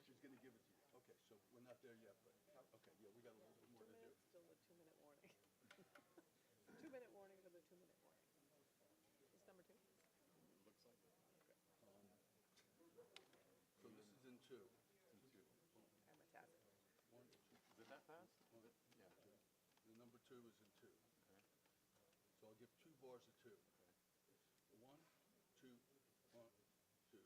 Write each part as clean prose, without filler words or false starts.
She's going to give it to you. Okay, so we're not there yet, but, okay, yeah, we got a little bit more to do. Still the 2-minute warning. 2-minute warning for the 2-minute warning. It's number 2? Looks like it. Okay. So this is in 2. It's in 2. I'm a task. 1, 2, Is it that fast? One, Yeah. 2. The number 2 is in 2. Okay. So I'll give 2 bars of 2. Okay. 1, 2, 1, 2.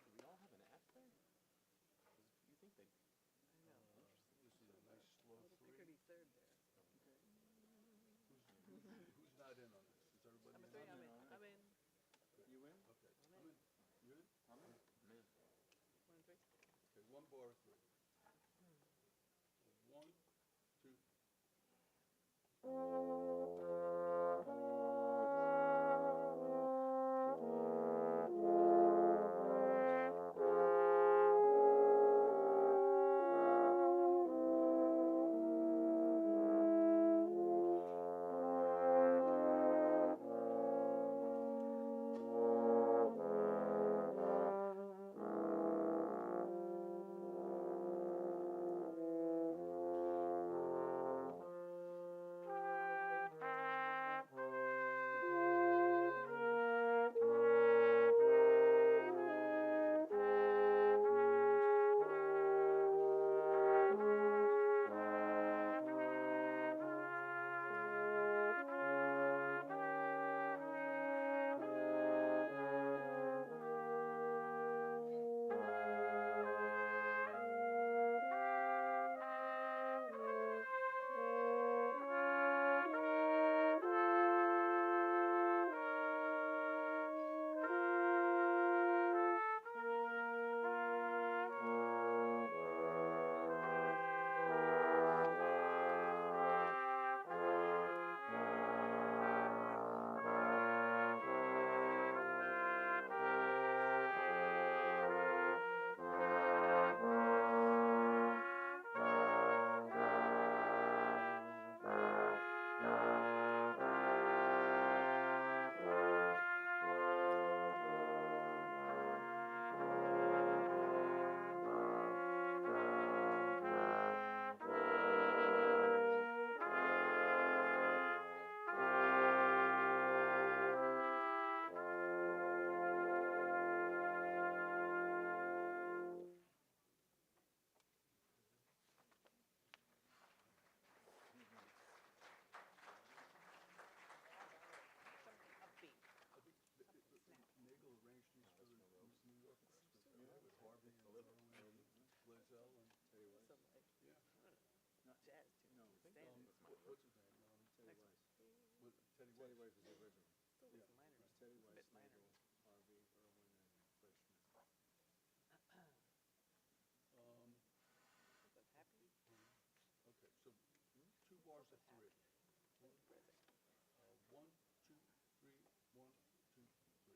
Do we all have an F there? You think they... I know. This is a nice slow A little 3. pickety third there. Who's not in on this? Is everybody Number in 3, on I'm it? in. I'm in. You in? Okay. I'm I'm in. in. You in? I'm in. I'm in. 1 and 3. Okay, 1 bar of 3. 1, 2. Something upbeat. I think Nagel arranged these for the New York Orchestra with Harvey and Blaisdell and Teddy Weiss. Some like, yeah. I don't know, jazz tune. No, I think Standard. What's his name? Teddy Next Weiss. What, Teddy Teddy Weiss. Weiss is the original. Still with some minor. It's Teddy It's a Weiss, bit minor. Nagel, Harvey, Irwin, and Fred Schmidt. Something happy. Okay, so 2 bars of 3. Present. 1, 2, 3, 1, 2, 3.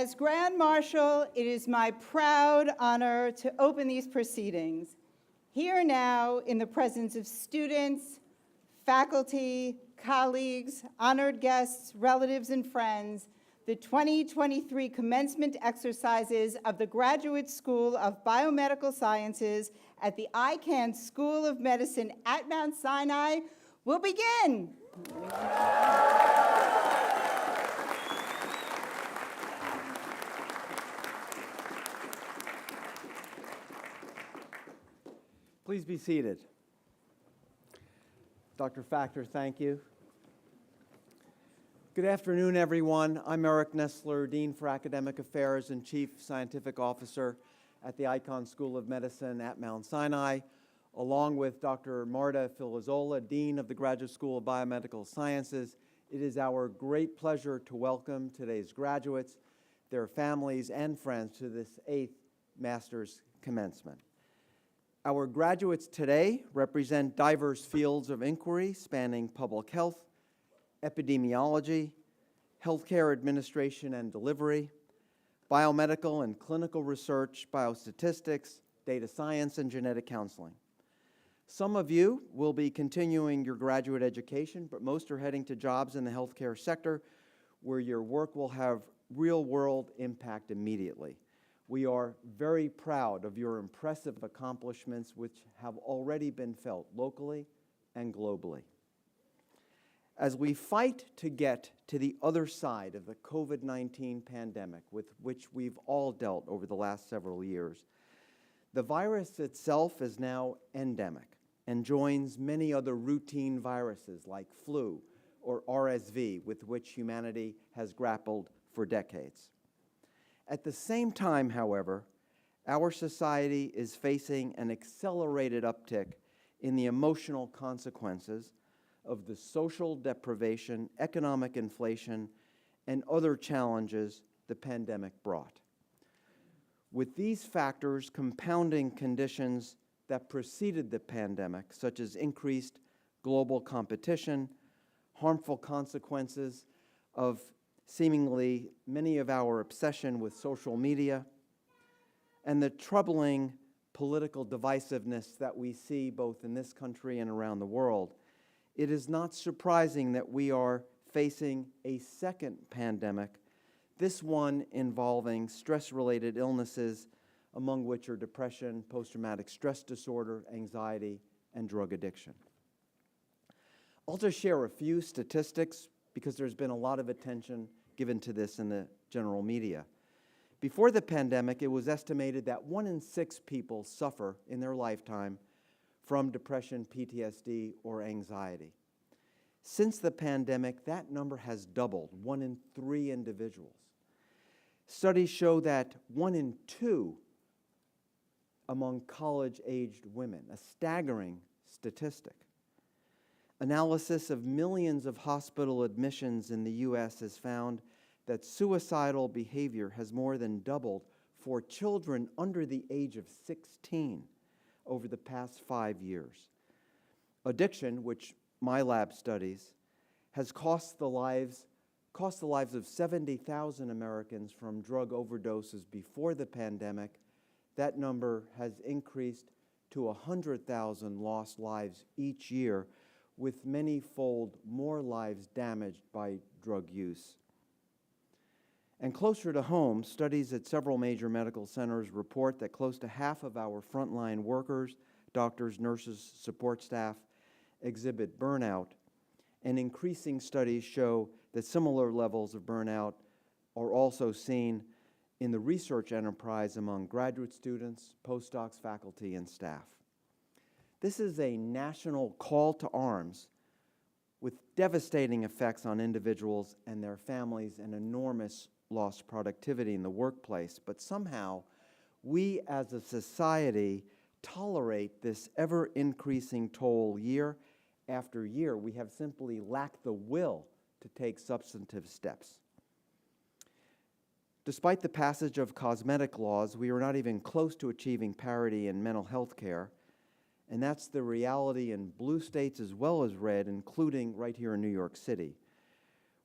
As Grand Marshal, it is my proud honor to open these proceedings. Here now, in the presence of students, faculty, colleagues, honored guests, relatives, and friends, the 2023 commencement exercises of the Graduate School of Biomedical Sciences at the Icahn School of Medicine at Mount Sinai will begin. Please be seated. Dr. Factor, thank you. Good afternoon, everyone. I'm Eric Nestler, Dean for Academic Affairs and Chief Scientific Officer at the Icahn School of Medicine at Mount Sinai, along with Dr. Marta Filizzola, Dean of the Graduate School of Biomedical Sciences. It is our great pleasure to welcome today's graduates, their families, and friends to this 8th Master's Commencement. Our graduates today represent diverse fields of inquiry spanning public health, epidemiology, healthcare administration and delivery, biomedical and clinical research, biostatistics, data science, and genetic counseling. Some of you will be continuing your graduate education, but most are heading to jobs in the healthcare sector where your work will have real-world impact immediately. We are very proud of your impressive accomplishments, which have already been felt locally and globally. As we fight to get to the other side of the COVID-19 pandemic with which we've all dealt over the last several years, the virus itself is now endemic and joins many other routine viruses like flu or RSV with which humanity has grappled for decades. At the same time, however, our society is facing an accelerated uptick in the emotional consequences of the social deprivation, economic inflation, and other challenges the pandemic brought. With these factors compounding conditions that preceded the pandemic, such as increased global competition, harmful consequences of seemingly many of our obsession with social media, and the troubling political divisiveness that we see both in this country and around the world, it is not surprising that we are facing a second pandemic, this one involving stress-related illnesses, among which are depression, post-traumatic stress disorder, anxiety, and drug addiction. I'll just share a few statistics because there's been a lot of attention given to this in the general media. Before the pandemic, it was estimated that 1 in 6 people suffer in their lifetime from depression, PTSD, or anxiety. Since the pandemic, that number has doubled, 1 in 3 individuals. Studies show that 1 in 2 among college-aged women, a staggering statistic. Analysis of millions of hospital admissions in the U.S. has found that suicidal behavior has more than doubled for children under the age of 16 over the past 5 years. Addiction, which my lab studies, has cost the lives of 70,000 Americans from drug overdoses before the pandemic. That number has increased to 100,000 lost lives each year, with many-fold more lives damaged by drug use. And closer to home, studies at several major medical centers report that close to half of our frontline workers, doctors, nurses, support staff, exhibit burnout, and increasing studies show that similar levels of burnout are also seen in the research enterprise among graduate students, postdocs, faculty, and staff. This is a national call to arms with devastating effects on individuals and their families and enormous lost productivity in the workplace. But somehow, we as a society tolerate this ever-increasing toll year after year. We have simply lacked the will to take substantive steps. Despite the passage of cosmetic laws, we are not even close to achieving parity in mental health care. And that's the reality in blue states as well as red, including right here in New York City,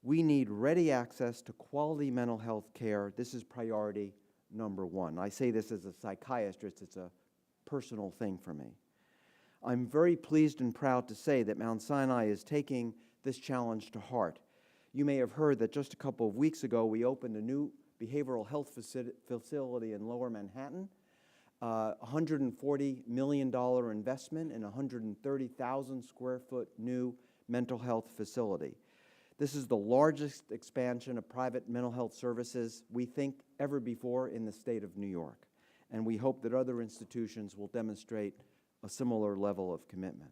We need ready access to quality mental health care. This is priority number one. I say this as a psychiatrist. It's a personal thing for me. I'm very pleased and proud to say that Mount Sinai is taking this challenge to heart. You may have heard that just a couple of weeks ago, we opened a new behavioral health facility in Lower Manhattan, $140 million investment in a 130,000 square foot new mental health facility. This is the largest expansion of private mental health services we think ever before in the state of New York, and we hope that other institutions will demonstrate a similar level of commitment.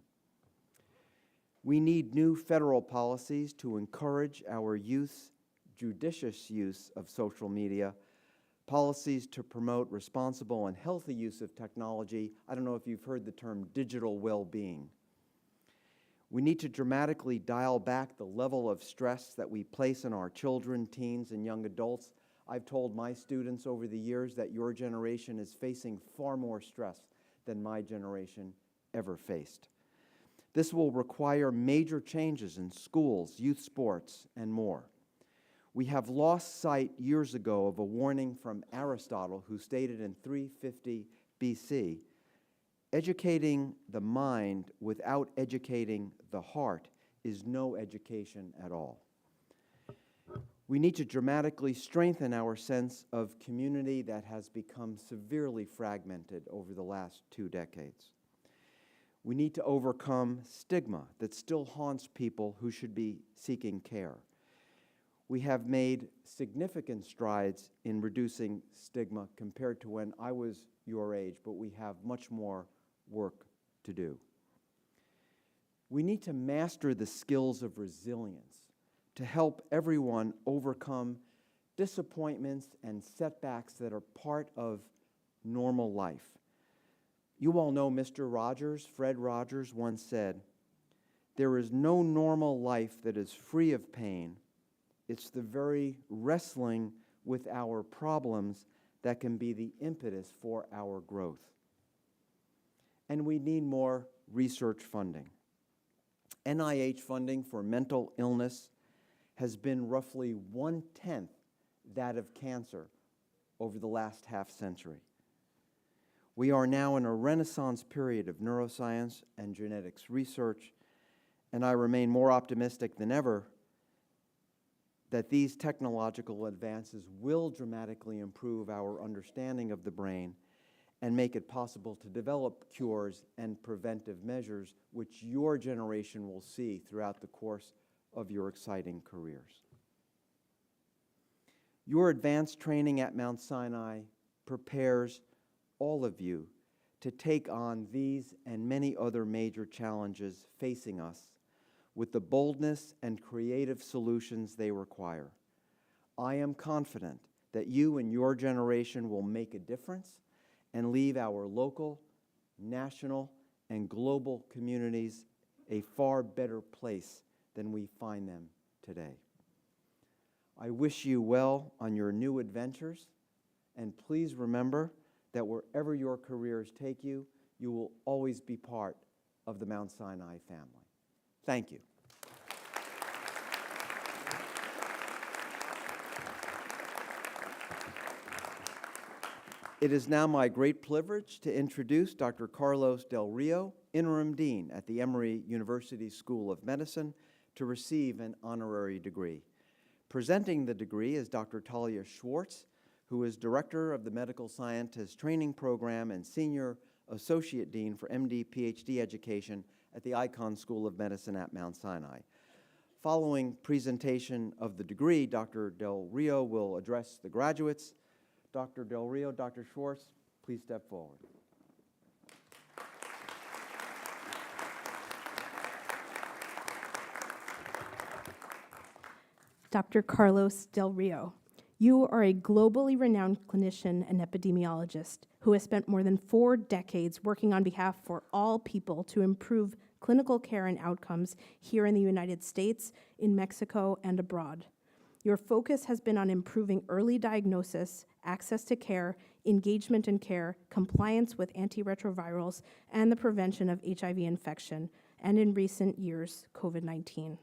We need new federal policies to encourage our youth's judicious use of social media, policies to promote responsible and healthy use of technology. I don't know if you've heard the term digital well-being. We need to dramatically dial back the level of stress that we place on our children, teens, and young adults. I've told my students over the years that your generation is facing far more stress than my generation ever faced. This will require major changes in schools, youth sports, and more. We have lost sight years ago of a warning from Aristotle, who stated in 350 BC, educating the mind without educating the heart is no education at all. We need to dramatically strengthen our sense of community that has become severely fragmented over the last 2 decades. We need to overcome stigma that still haunts people who should be seeking care. We have made significant strides in reducing stigma compared to when I was your age, but we have much more work to do. We need to master the skills of resilience to help everyone overcome disappointments and setbacks that are part of normal life. You all know Mr. Rogers. Fred Rogers once said, "There is no normal life that is free of pain. It's the very wrestling with our problems that can be the impetus for our growth." And we need more research funding. NIH funding for mental illness has been roughly 1/10 that of cancer over the last half century. We are now in a renaissance period of neuroscience and genetics research, and I remain more optimistic than ever that these technological advances will dramatically improve our understanding of the brain and make it possible to develop cures and preventive measures, which your generation will see throughout the course of your exciting careers. Your advanced training at Mount Sinai prepares all of you to take on these and many other major challenges facing us with the boldness and creative solutions they require. I am confident that you and your generation will make a difference and leave our local, national, and global communities a far better place than we find them today. I wish you well on your new adventures, and please remember that wherever your careers take you, you will always be part of the Mount Sinai family. Thank you. It is now my great privilege to introduce Dr. Carlos Del Rio, Interim Dean at the Emory University School of Medicine, to receive an honorary degree. Presenting the degree is Dr. Talia Schwartz, who is Director of the Medical Scientist Training Program and Senior Associate Dean for MD, PhD education at the Icahn School of Medicine at Mount Sinai. Following presentation of the degree, Dr. Del Rio will address the graduates. Dr. Del Rio, Dr. Schwartz, please step forward. Dr. Carlos Del Rio, you are a globally renowned clinician and epidemiologist who has spent more than 4 decades working on behalf for all people to improve clinical care and outcomes here in the United States, in Mexico, and abroad. Your focus has been on improving early diagnosis, access to care, engagement in care, compliance with antiretrovirals, and the prevention of HIV infection, and in recent years, COVID-19.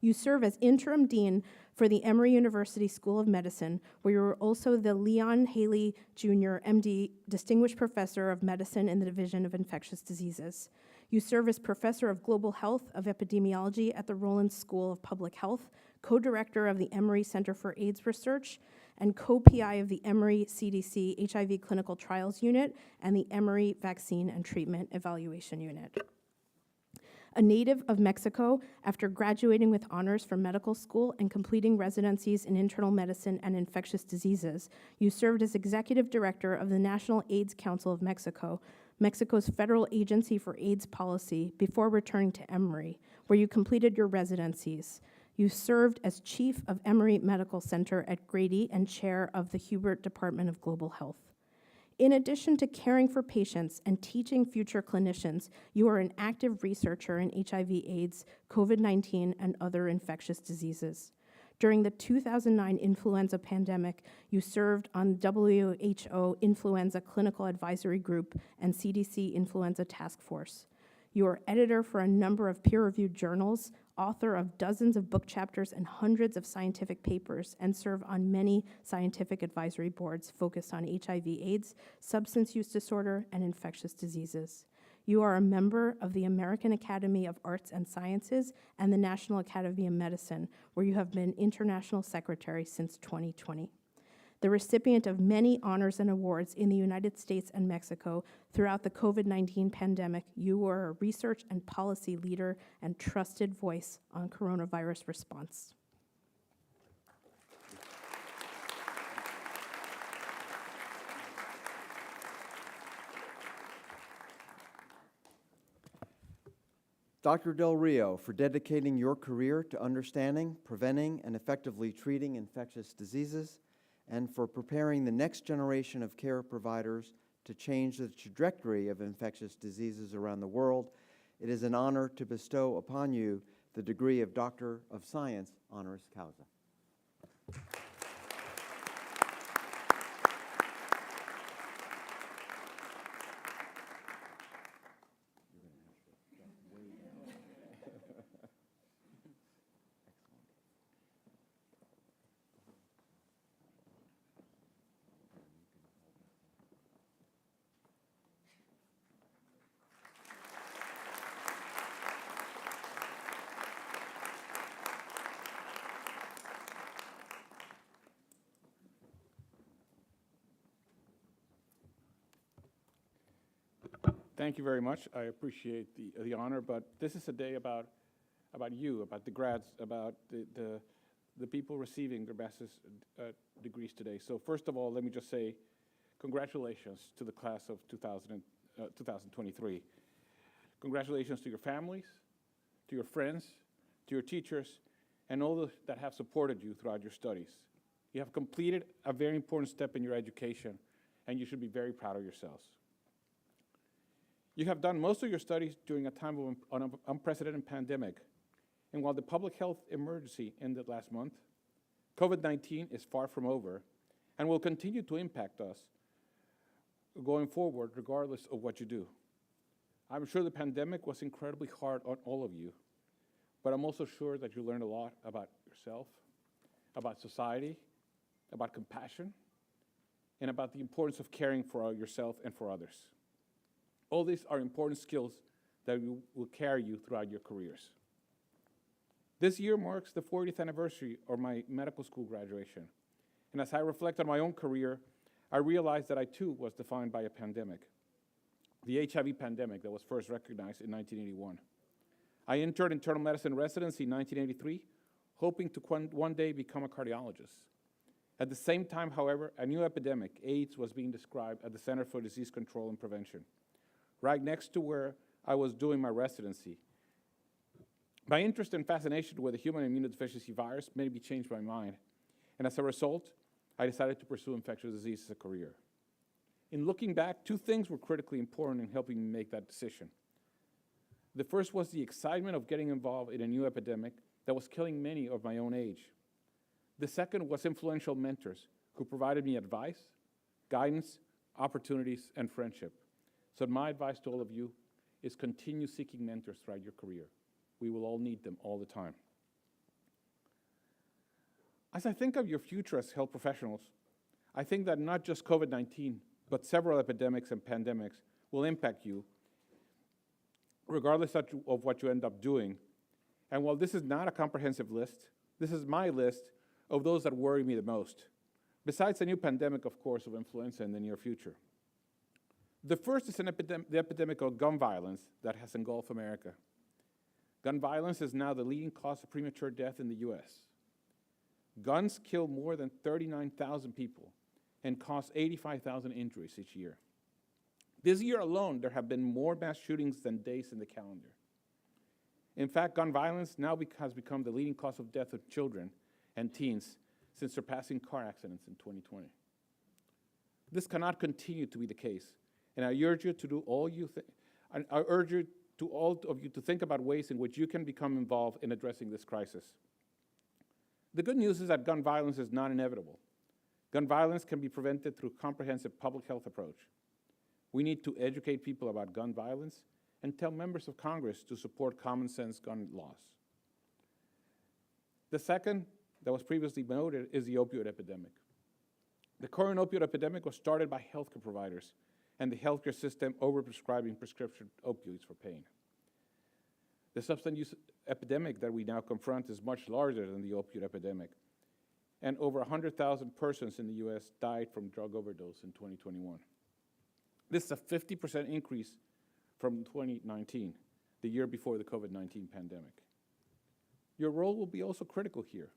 You serve as interim dean for the Emory University School of Medicine, where you are also the Leon Haley Jr., MD, Distinguished Professor of Medicine in the Division of Infectious Diseases. You serve as Professor of Global Health of Epidemiology at the Rollins School of Public Health, co-director of the Emory Center for AIDS Research, and co-PI of the Emory CDC HIV Clinical Trials Unit and the Emory Vaccine and Treatment Evaluation Unit. A native of Mexico, after graduating with honors from medical school and completing residencies in internal medicine and infectious diseases, you served as executive director of the National AIDS Council of Mexico, Mexico's federal agency for AIDS policy, before returning to Emory, where you completed your residencies. You served as chief of Emory Medical Center at Grady and chair of the Hubert Department of Global Health. In addition to caring for patients and teaching future clinicians, you are an active researcher in HIV/AIDS, COVID-19, and other infectious diseases. During the 2009 influenza pandemic, you served on WHO Influenza Clinical Advisory Group and CDC Influenza Task Force. You are editor for a number of peer-reviewed journals, author of dozens of book chapters and hundreds of scientific papers, and serve on many scientific advisory boards focused on HIV/AIDS, substance use disorder, and infectious diseases. You are a member of the American Academy of Arts and Sciences and the National Academy of Medicine, where you have been international secretary since 2020. The recipient of many honors and awards in the United States and Mexico throughout the COVID-19 pandemic, you were a research and policy leader and trusted voice on coronavirus response. Dr. Del Rio, for dedicating your career to understanding, preventing, and effectively treating infectious diseases, and for preparing the next generation of care providers to change the trajectory of infectious diseases around the world, it is an honor to bestow upon you the degree of Doctor of Science honoris causa. Thank you very much. I appreciate the honor, but this is a day about you, about the grads, about the people receiving their master's degrees today. So first of all, let me just say congratulations to the class of 2023. Congratulations to your families, to your friends, to your teachers, and all those that have supported you throughout your studies. You have completed a very important step in your education, and you should be very proud of yourselves. You have done most of your studies during a time of an unprecedented pandemic, and while the public health emergency ended last month, COVID-19 is far from over and will continue to impact us going forward regardless of what you do. I'm sure the pandemic was incredibly hard on all of you, but I'm also sure that you learned a lot about yourself, about society, about compassion, and about the importance of caring for yourself and for others. All these are important skills that will carry you throughout your careers. This year marks the 40th anniversary of my medical school graduation. And as I reflect on my own career, I realized that I too was defined by a pandemic, the HIV pandemic that was first recognized in 1981. I entered internal medicine residency in 1983, hoping to one day become a cardiologist. At the same time, however, a new epidemic, AIDS, was being described at the Center for Disease Control and Prevention, right next to where I was doing my residency. My interest and fascination with the human immunodeficiency virus made me change my mind, and as a result, I decided to pursue infectious disease as a career. In looking back, two things were critically important in helping me make that decision. The first was the excitement of getting involved in a new epidemic that was killing many of my own age. The second was influential mentors who provided me advice, guidance, opportunities, and friendship. So my advice to all of you is continue seeking mentors throughout your career. We will all need them all the time. As I think of your future as health professionals, I think that not just COVID-19, but several epidemics and pandemics will impact you, regardless of what you end up doing. And while this is not a comprehensive list, this is my list of those that worry me the most, besides a new pandemic, of course, of influenza in the near future. The first is the epidemic of gun violence that has engulfed America. Gun violence is now the leading cause of premature death in the US. Guns kill more than 39,000 people and cause 85,000 injuries each year. This year alone, there have been more mass shootings than days in the calendar. In fact, gun violence now has become the leading cause of death of children and teens since surpassing car accidents in 2020. This cannot continue to be the case, and I urge you to do I urge you to all of you to think about ways in which you can become involved in addressing this crisis. The good news is that gun violence is not inevitable. Gun violence can be prevented through a comprehensive public health approach. We need to educate people about gun violence and tell members of Congress to support common sense gun laws. The second, that was previously noted, is the opioid epidemic. The current opioid epidemic was started by healthcare providers and the healthcare system overprescribing prescription opioids for pain. The substance use epidemic that we now confront is much larger than the opioid epidemic, and over 100,000 persons in the US died from drug overdose in 2021. This is a 50% increase from 2019, the year before the COVID-19 pandemic. Your role will be also critical here.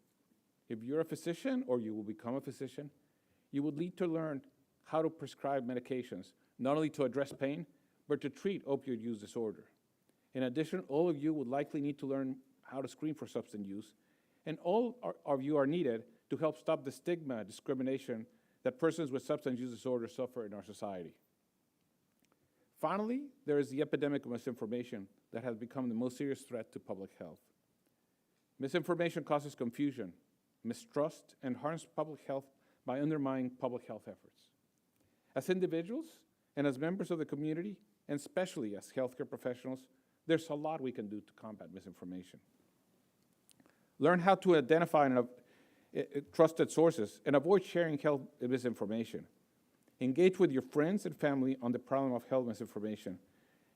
If you're a physician or you will become a physician, you would need to learn how to prescribe medications, not only to address pain, but to treat opioid use disorder. In addition, all of you would likely need to learn how to screen for substance use, and all of you are needed to help stop the stigma, discrimination that persons with substance use disorder suffer in our society. Finally, there is the epidemic of misinformation that has become the most serious threat to public health. Misinformation causes confusion, mistrust, and harms public health by undermining public health efforts. As individuals and as members of the community, and especially as healthcare professionals, there's a lot we can do to combat misinformation. Learn how to identify trusted sources and avoid sharing health misinformation. Engage with your friends and family on the problem of health misinformation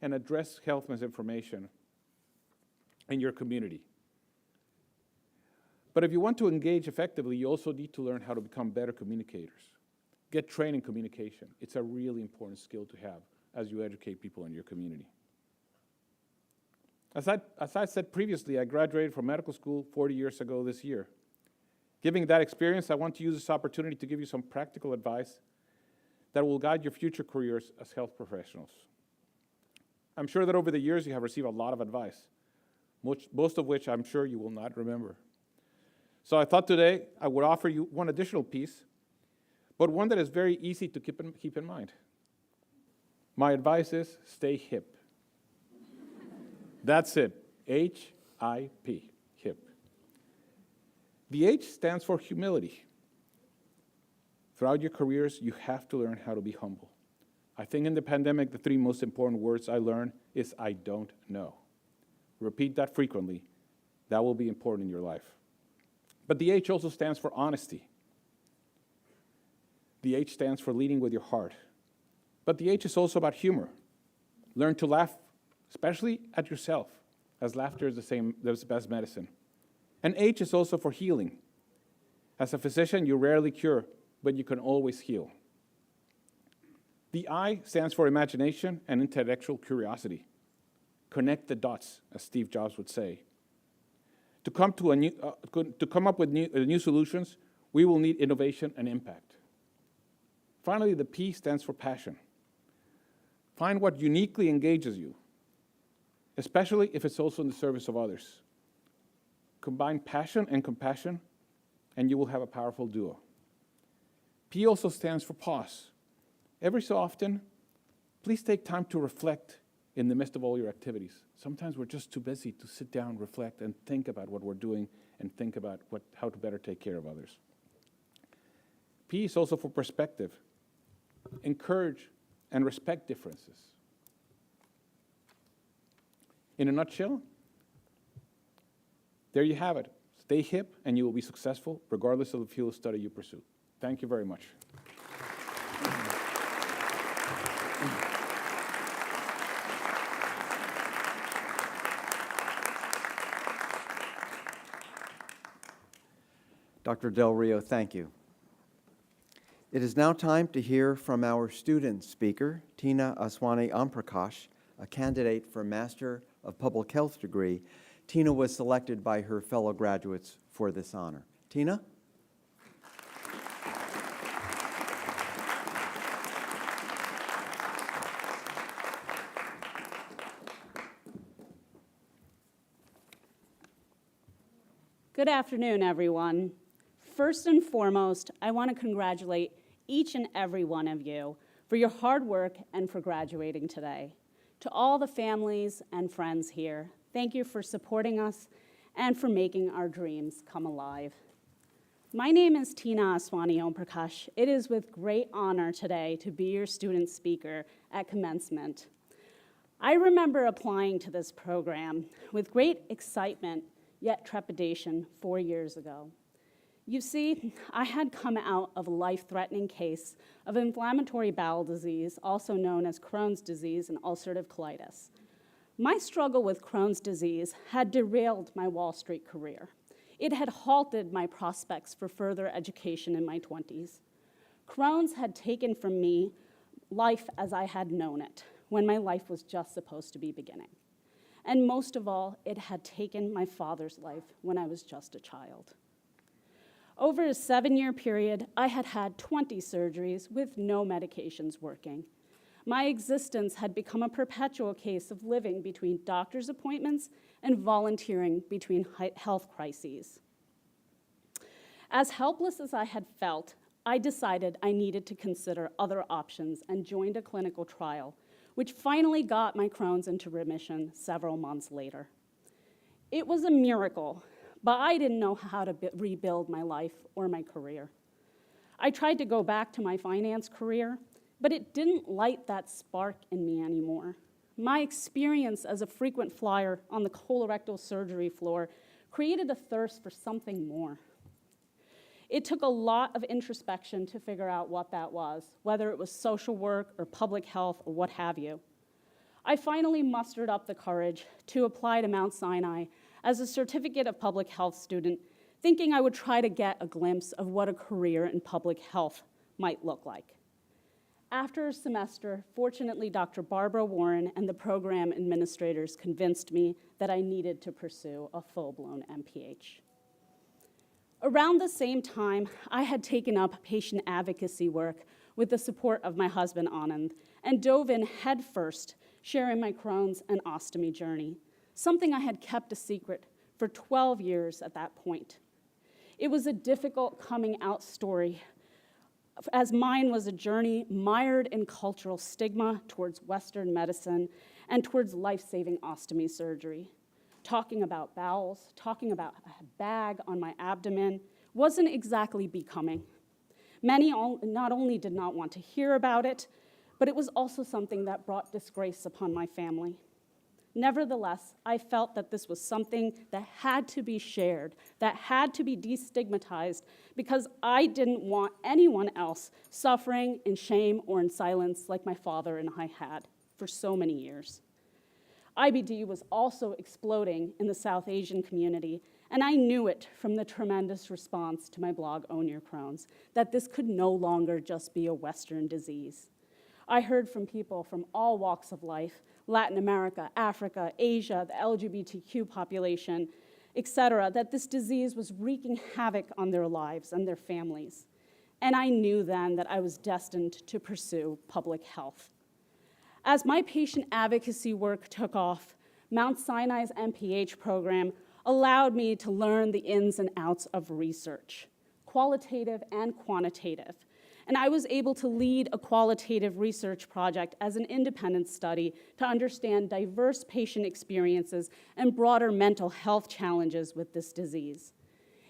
and address health misinformation in your community. But if you want to engage effectively, you also need to learn how to become better communicators. Get trained in communication. It's a really important skill to have as you educate people in your community. As I said previously, I graduated from medical school 40 years ago this year. Given that experience, I want to use this opportunity to give you some practical advice that will guide your future careers as health professionals. I'm sure that over the years you have received a lot of advice, most of which I'm sure you will not remember. So I thought today I would offer you one additional piece, but one that is very easy to keep in mind. My advice is stay hip. That's it, H-I-P, hip. The H stands for humility. Throughout your careers, you have to learn how to be humble. I think in the pandemic, the three most important words I learned is I don't know. Repeat that frequently. That will be important in your life. But the H also stands for honesty. The H stands for leading with your heart. But the H is also about humor. Learn to laugh, especially at yourself, as laughter is the best medicine. And H is also for healing. As a physician, you rarely cure, but you can always heal. The I stands for imagination and intellectual curiosity. Connect the dots, as Steve Jobs would say. To come up with new solutions, we will need innovation and impact. Finally, the P stands for passion. Find what uniquely engages you, especially if it's also in the service of others. Combine passion and compassion, and you will have a powerful duo. P also stands for pause. Every so often, please take time to reflect in the midst of all your activities. Sometimes we're just too busy to sit down, reflect, and think about what we're doing and think about how to better take care of others. P is also for perspective. Encourage and respect differences. In a nutshell, there you have it. Stay hip, and you will be successful, regardless of the field of study you pursue. Thank you very much. Dr. Del Rio, thank you. It is now time to hear from our student speaker, Tina Aswani Amprakash, a candidate for Master of Public Health degree. Tina was selected by her fellow graduates for this honor. Tina? Good afternoon, everyone. First and foremost, I want to congratulate each and every one of you for your hard work and for graduating today. To all the families and friends here, thank you for supporting us and for making our dreams come alive. My name is Tina Aswani Omprakash. It is with great honor today to be your student speaker at Commencement. I remember applying to this program with great excitement, yet trepidation 4 years ago. You see, I had come out of a life-threatening case of inflammatory bowel disease, also known as Crohn's disease and ulcerative colitis. My struggle with Crohn's disease had derailed my Wall Street career. It had halted my prospects for further education in my 20s. Crohn's had taken from me life as I had known it, when my life was just supposed to be beginning. And most of all, it had taken my father's life when I was just a child. Over a 7-year period, I had had 20 surgeries with no medications working. My existence had become a perpetual case of living between doctor's appointments and volunteering between health crises. As helpless as I had felt, I decided I needed to consider other options and joined a clinical trial, which finally got my Crohn's into remission several months later. It was a miracle, but I didn't know how to rebuild my life or my career. I tried to go back to my finance career, but it didn't light that spark in me anymore. My experience as a frequent flyer on the colorectal surgery floor created a thirst for something more. It took a lot of introspection to figure out what that was, whether it was social work or public health or what have you. I finally mustered up the courage to apply to Mount Sinai as a certificate of public health student, thinking I would try to get a glimpse of what a career in public health might look like. After a semester, fortunately, Dr. Barbara Warren and the program administrators convinced me that I needed to pursue a full-blown MPH. Around the same time, I had taken up patient advocacy work with the support of my husband, Anand, and dove in headfirst, sharing my Crohn's and ostomy journey, something I had kept a secret for 12 years at that point. It was a difficult coming out story, as mine was a journey mired in cultural stigma towards Western medicine and towards life-saving ostomy surgery. Talking about bowels, talking about a bag on my abdomen wasn't exactly becoming. Many not only did not want to hear about it, but it was also something that brought disgrace upon my family. Nevertheless, I felt that this was something that had to be shared, that had to be destigmatized, because I didn't want anyone else suffering in shame or in silence like my father and I had for so many years. IBD was also exploding in the South Asian community, and I knew it from the tremendous response to my blog, Own Your Crohn's, that this could no longer just be a Western disease. I heard from people from all walks of life, Latin America, Africa, Asia, the LGBTQ population, etc., that this disease was wreaking havoc on their lives and their families. And I knew then that I was destined to pursue public health. As my patient advocacy work took off, Mount Sinai's MPH program allowed me to learn the ins and outs of research, qualitative and quantitative. And I was able to lead a qualitative research project as an independent study to understand diverse patient experiences and broader mental health challenges with this disease.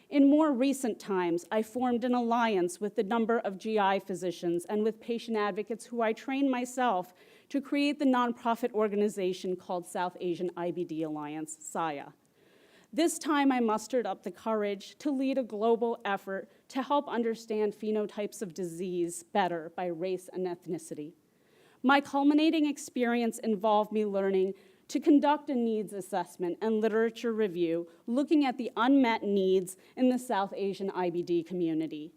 In more recent times, I formed an alliance with a number of GI physicians and with patient advocates who I trained myself to create the nonprofit organization called South Asian IBD Alliance, SAIA. This time I mustered up the courage to lead a global effort to help understand phenotypes of disease better by race and ethnicity. My culminating experience involved me learning to conduct a needs assessment and literature review looking at the unmet needs in the South Asian IBD community.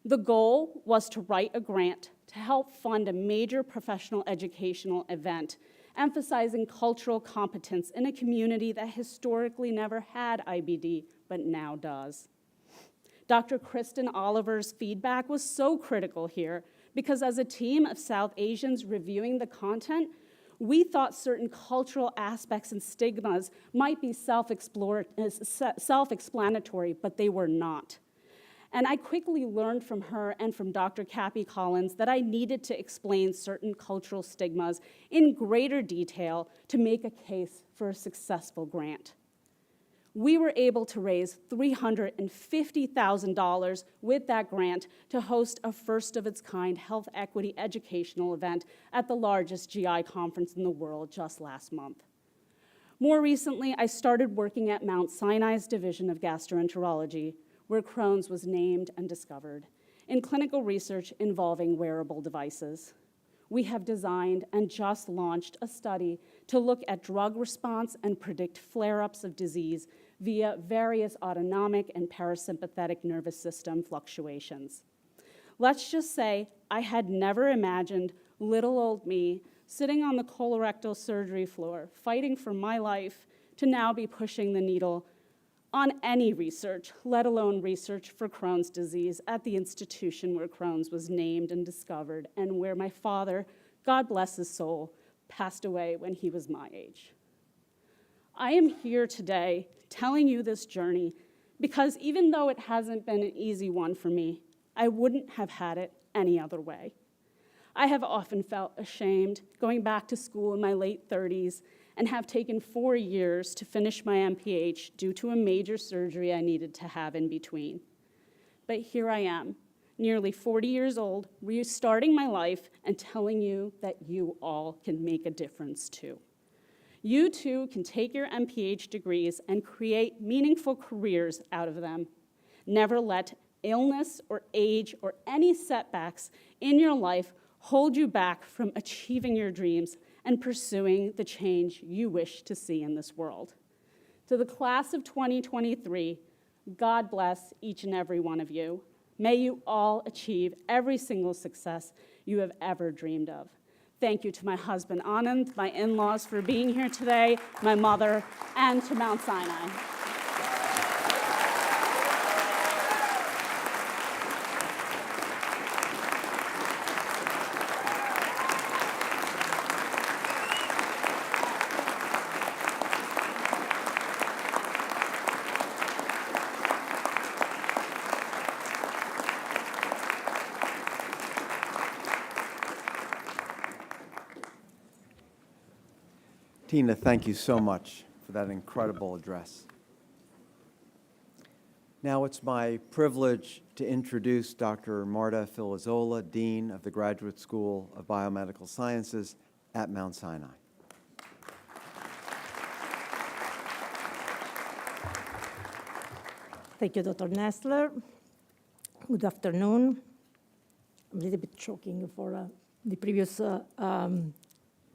The goal was to write a grant to help fund a major professional educational event emphasizing cultural competence in a community that historically never had IBD, but now does. Dr. Kristen Oliver's feedback was so critical here because as a team of South Asians reviewing the content, we thought certain cultural aspects and stigmas might be self-explanatory, but they were not. And I quickly learned from her and from Dr. Cappy Collins that I needed to explain certain cultural stigmas in greater detail to make a case for a successful grant. We were able to raise $350,000 with that grant to host a first-of-its-kind health equity educational event at the largest GI conference in the world just last month. More recently, I started working at Mount Sinai's Division of Gastroenterology, where Crohn's was named and discovered, in clinical research involving wearable devices. We have designed and just launched a study to look at drug response and predict flare-ups of disease via various autonomic and parasympathetic nervous system fluctuations. Let's just say I had never imagined little old me sitting on the colorectal surgery floor, fighting for my life, to now be pushing the needle on any research, let alone research for Crohn's disease at the institution where Crohn's was named and discovered and where my father, God bless his soul, passed away when he was my age. I am here today telling you this journey because even though it hasn't been an easy one for me, I wouldn't have had it any other way. I have often felt ashamed going back to school in my late 30s and have taken 4 years to finish my MPH due to a major surgery I needed to have in between. But here I am, nearly 40 years old, restarting my life and telling you that you all can make a difference too. You too can take your MPH degrees and create meaningful careers out of them. Never let illness or age or any setbacks in your life hold you back from achieving your dreams and pursuing the change you wish to see in this world. To the class of 2023, God bless each and every one of you. May you all achieve every single success you have ever dreamed of. Thank you to my husband, Anand, my in-laws for being here today, my mother, and to Mount Sinai. Tina, thank you so much for that incredible address. Now it's my privilege to introduce Dr. Marta Filizzola, Dean of the Graduate School of Biomedical Sciences at Mount Sinai. Thank you, Dr. Nestler. Good afternoon. I'm a little bit choking for the previous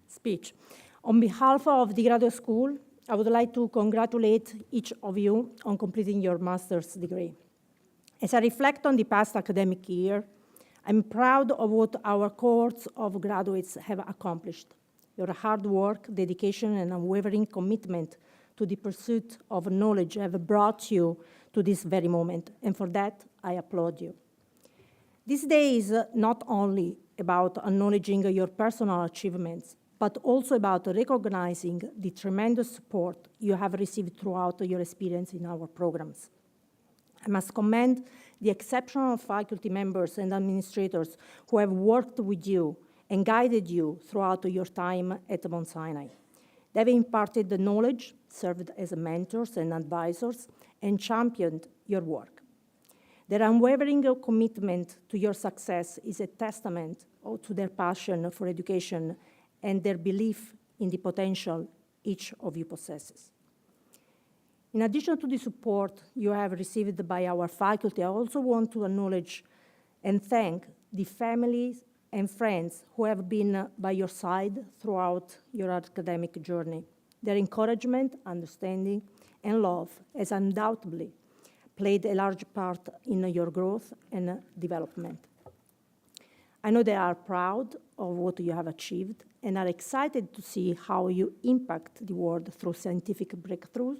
speech. On behalf of the graduate school, I would like to congratulate each of you on completing your master's degree. As I reflect on the past academic year, I'm proud of what our cohorts of graduates have accomplished. Your hard work, dedication, and unwavering commitment to the pursuit of knowledge have brought you to this very moment, and for that, I applaud you. This day is not only about acknowledging your personal achievements, but also about recognizing the tremendous support you have received throughout your experience in our programs. I must commend the exceptional faculty members and administrators who have worked with you and guided you throughout your time at Mount Sinai. They've imparted the knowledge, served as mentors and advisors, and championed your work. Their unwavering commitment to your success is a testament to their passion for education and their belief in the potential each of you possesses. In addition to the support you have received by our faculty, I also want to acknowledge and thank the families and friends who have been by your side throughout your academic journey. Their encouragement, understanding, and love has undoubtedly played a large part in your growth and development. I know they are proud of what you have achieved and are excited to see how you impact the world through scientific breakthroughs,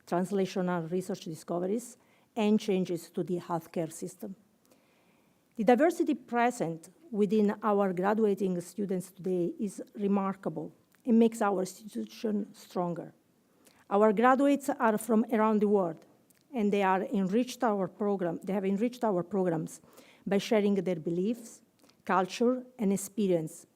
translational research discoveries, and changes to the healthcare system. The diversity present within our graduating students today is remarkable and makes our institution stronger. Our graduates are from around the world, and they have enriched our programs by sharing their beliefs, culture, and experience.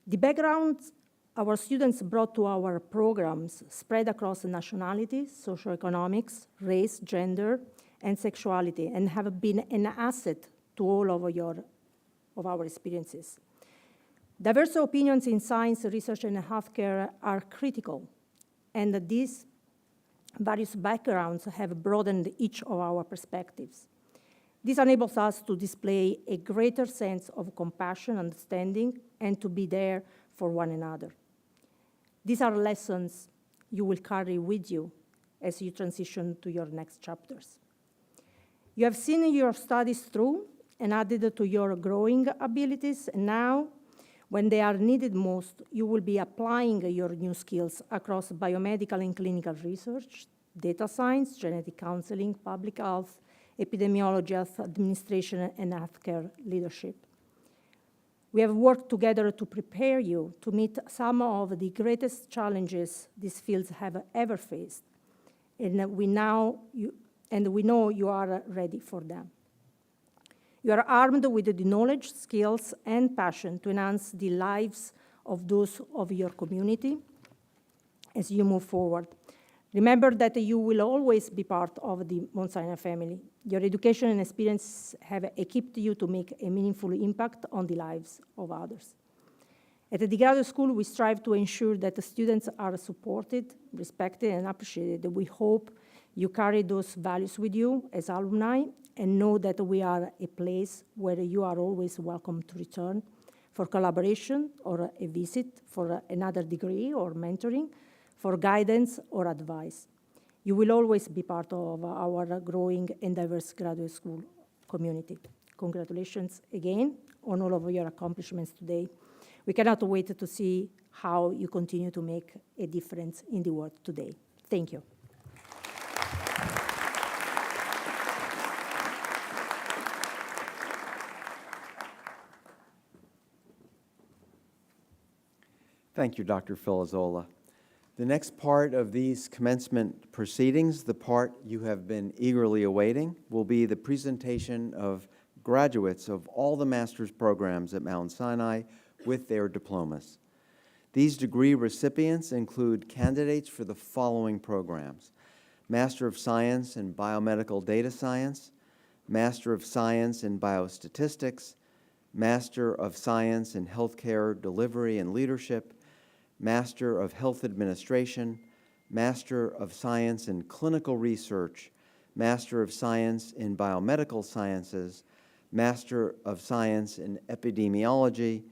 The backgrounds our students brought to our programs spread across nationalities, socioeconomics, race, gender, and sexuality, and have been an asset to all of our experiences. Diverse opinions in science, research, and healthcare are critical, and these various backgrounds have broadened each of our perspectives. This enables us to display a greater sense of compassion, understanding, and to be there for one another. These are lessons you will carry with you as you transition to your next chapters. You have seen your studies through and added to your growing abilities, and now, when they are needed most, you will be applying your new skills across biomedical and clinical research, data science, genetic counseling, public health, epidemiology, health administration, and healthcare leadership. We have worked together to prepare you to meet some of the greatest challenges these fields have ever faced, and we know you are ready for them. You are armed with the knowledge, skills, and passion to enhance the lives of those of your community as you move forward. Remember that you will always be part of the Mount Sinai family. Your education and experience have equipped you to make a meaningful impact on the lives of others. At the graduate school, we strive to ensure that the students are supported, respected, and appreciated. We hope you carry those values with you as alumni and know that we are a place where you are always welcome to return for collaboration or a visit, for another degree or mentoring, for guidance or advice. You will always be part of our growing and diverse graduate school community. Congratulations again on all of your accomplishments today. We cannot wait to see how you continue to make a difference in the world today. Thank you. Thank you, Dr. Filazzola. The next part of these commencement proceedings, the part you have been eagerly awaiting, will be the presentation of graduates of all the master's programs at Mount Sinai with their diplomas. These degree recipients include candidates for the following programs: Master of Science in Biomedical Data Science, Master of Science in Biostatistics, Master of Science in Healthcare Delivery and Leadership, Master of Health Administration, Master of Science in Clinical Research, Master of Science in Biomedical Sciences, Master of Science in Epidemiology,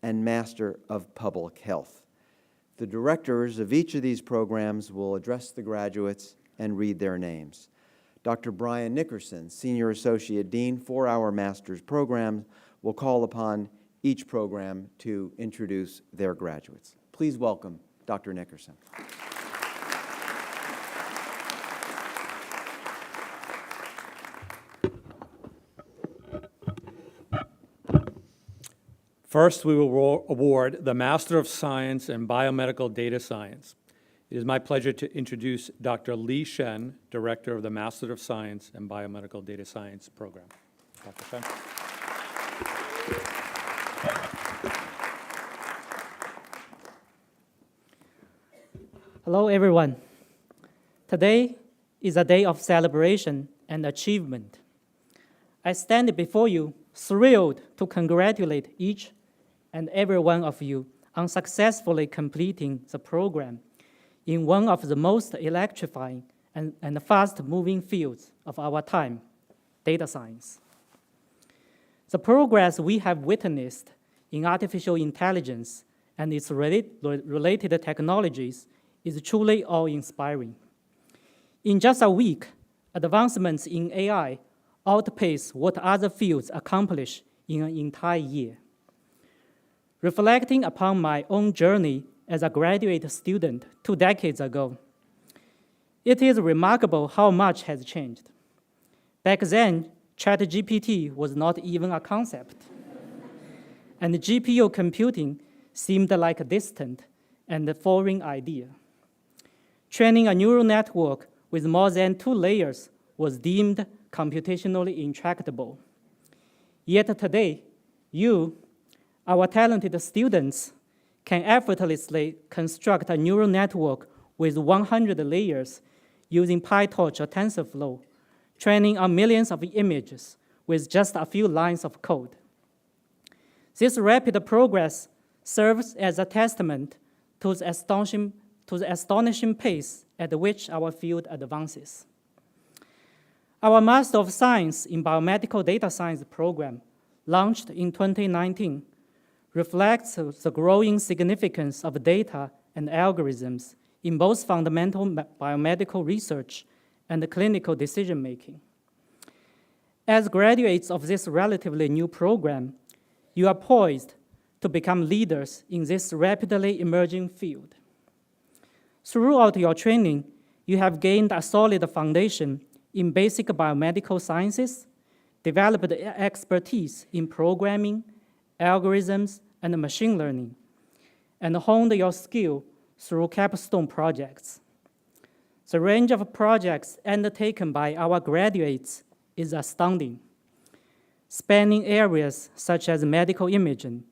and Master of Public Health. The directors of each of these programs will address the graduates and read their names. Dr. Brian Nickerson, Senior Associate Dean for our master's program, will call upon each program to introduce their graduates. Please welcome Dr. Nickerson. First, we will award the Master of Science in Biomedical Data Science. It is my pleasure to introduce Dr. Li Shen, Director of the Master of Science in Biomedical Data Science program. Dr. Shen. Hello, everyone. Today is a day of celebration and achievement. I stand before you thrilled to congratulate each and every one of you on successfully completing the program. in one of the most electrifying and fast-moving fields of our time, data science. The progress we have witnessed in artificial intelligence and its related technologies is truly awe-inspiring. In just a week, advancements in AI outpace what other fields accomplish in an entire year. Reflecting upon my own journey as a graduate student 2 decades ago, it is remarkable how much has changed. Back then, ChatGPT was not even a concept, and GPU computing seemed like a distant and foreign idea. Training a neural network with more than 2 layers was deemed computationally intractable. Yet today, you, our talented students, can effortlessly construct a neural network with 100 layers using PyTorch or TensorFlow, training on millions of images with just a few lines of code. This rapid progress serves as a testament to the astonishing pace at which our field advances. Our Master of Science in Biomedical Data Science program, launched in 2019, reflects the growing significance of data and algorithms in both fundamental biomedical research and clinical decision-making. As graduates of this relatively new program, you are poised to become leaders in this rapidly emerging field. Throughout your training, you have gained a solid foundation in basic biomedical sciences, developed expertise in programming, algorithms, and machine learning, and honed your skill through capstone projects. The range of projects undertaken by our graduates is astounding, spanning areas such as medical imaging,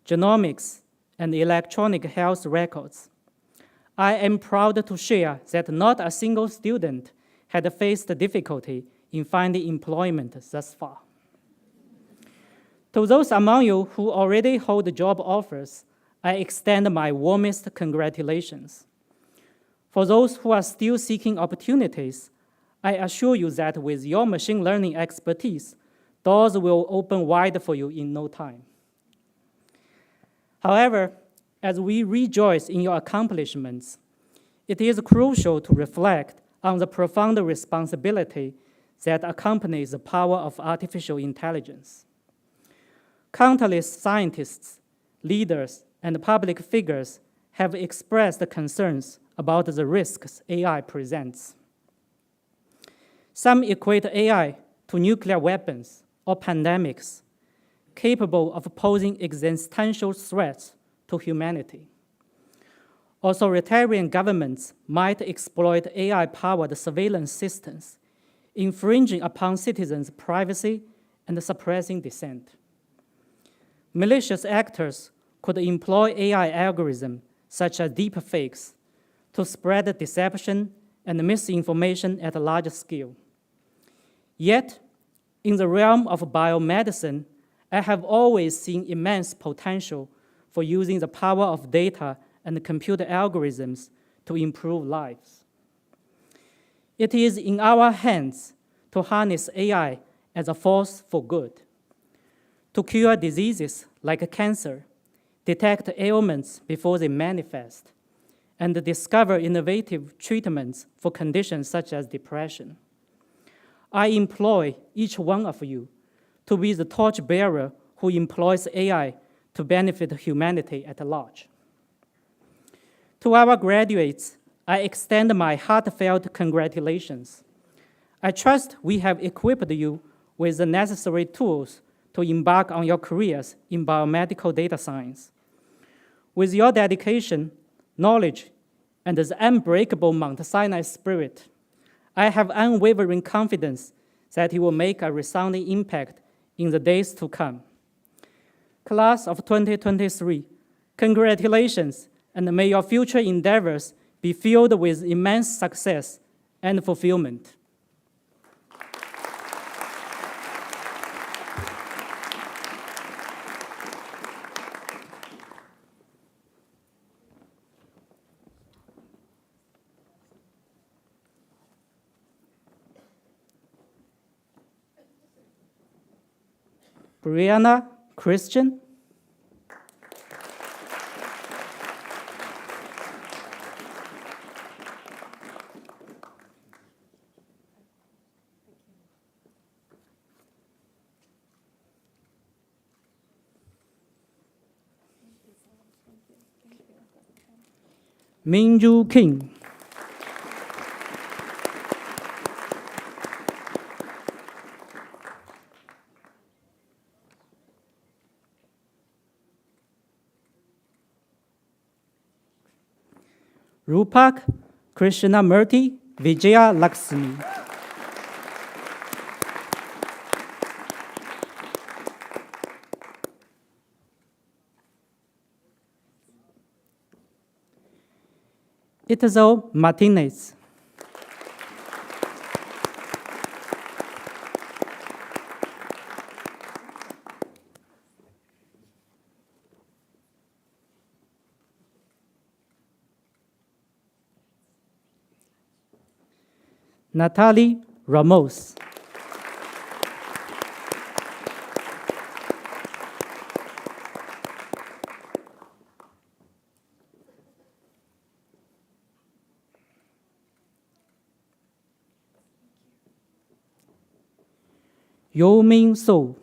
genomics, and electronic health records. I am proud to share that not a single student had faced difficulty in finding employment thus far. To those among you who already hold job offers, I extend my warmest congratulations. For those who are still seeking opportunities, I assure you that with your machine learning expertise, doors will open wide for you in no time. However, as we rejoice in your accomplishments, it is crucial to reflect on the profound responsibility that accompanies the power of artificial intelligence. Countless scientists, leaders, and public figures have expressed concerns about the risks AI presents. Some equate AI to nuclear weapons or pandemics, capable of posing existential threats to humanity. Authoritarian governments might exploit AI-powered surveillance systems, infringing upon citizens' privacy and suppressing dissent. Malicious actors could employ AI algorithms, such as deepfakes, to spread deception and misinformation at a large scale. Yet, in the realm of biomedicine, I have always seen immense potential for using the power of data and computer algorithms to improve lives. It is in our hands to harness AI as a force for good, to cure diseases like cancer, detect ailments before they manifest, and discover innovative treatments for conditions such as depression. I implore each one of you to be the torchbearer who employs AI to benefit humanity at large. To our graduates, I extend my heartfelt congratulations. I trust we have equipped you with the necessary tools to embark on your careers in biomedical data science. With your dedication, knowledge, and the unbreakable Mount Sinai spirit, I have unwavering confidence that you will make a resounding impact in the days to come. Class of 2023, congratulations, and may your future endeavors be filled with immense success and fulfillment. Brianna Christian. Minju King. Rupak Krishnamurti Vijaya Lakshmi. Itzel Martinez. Natalie Ramos. Yo-Min So.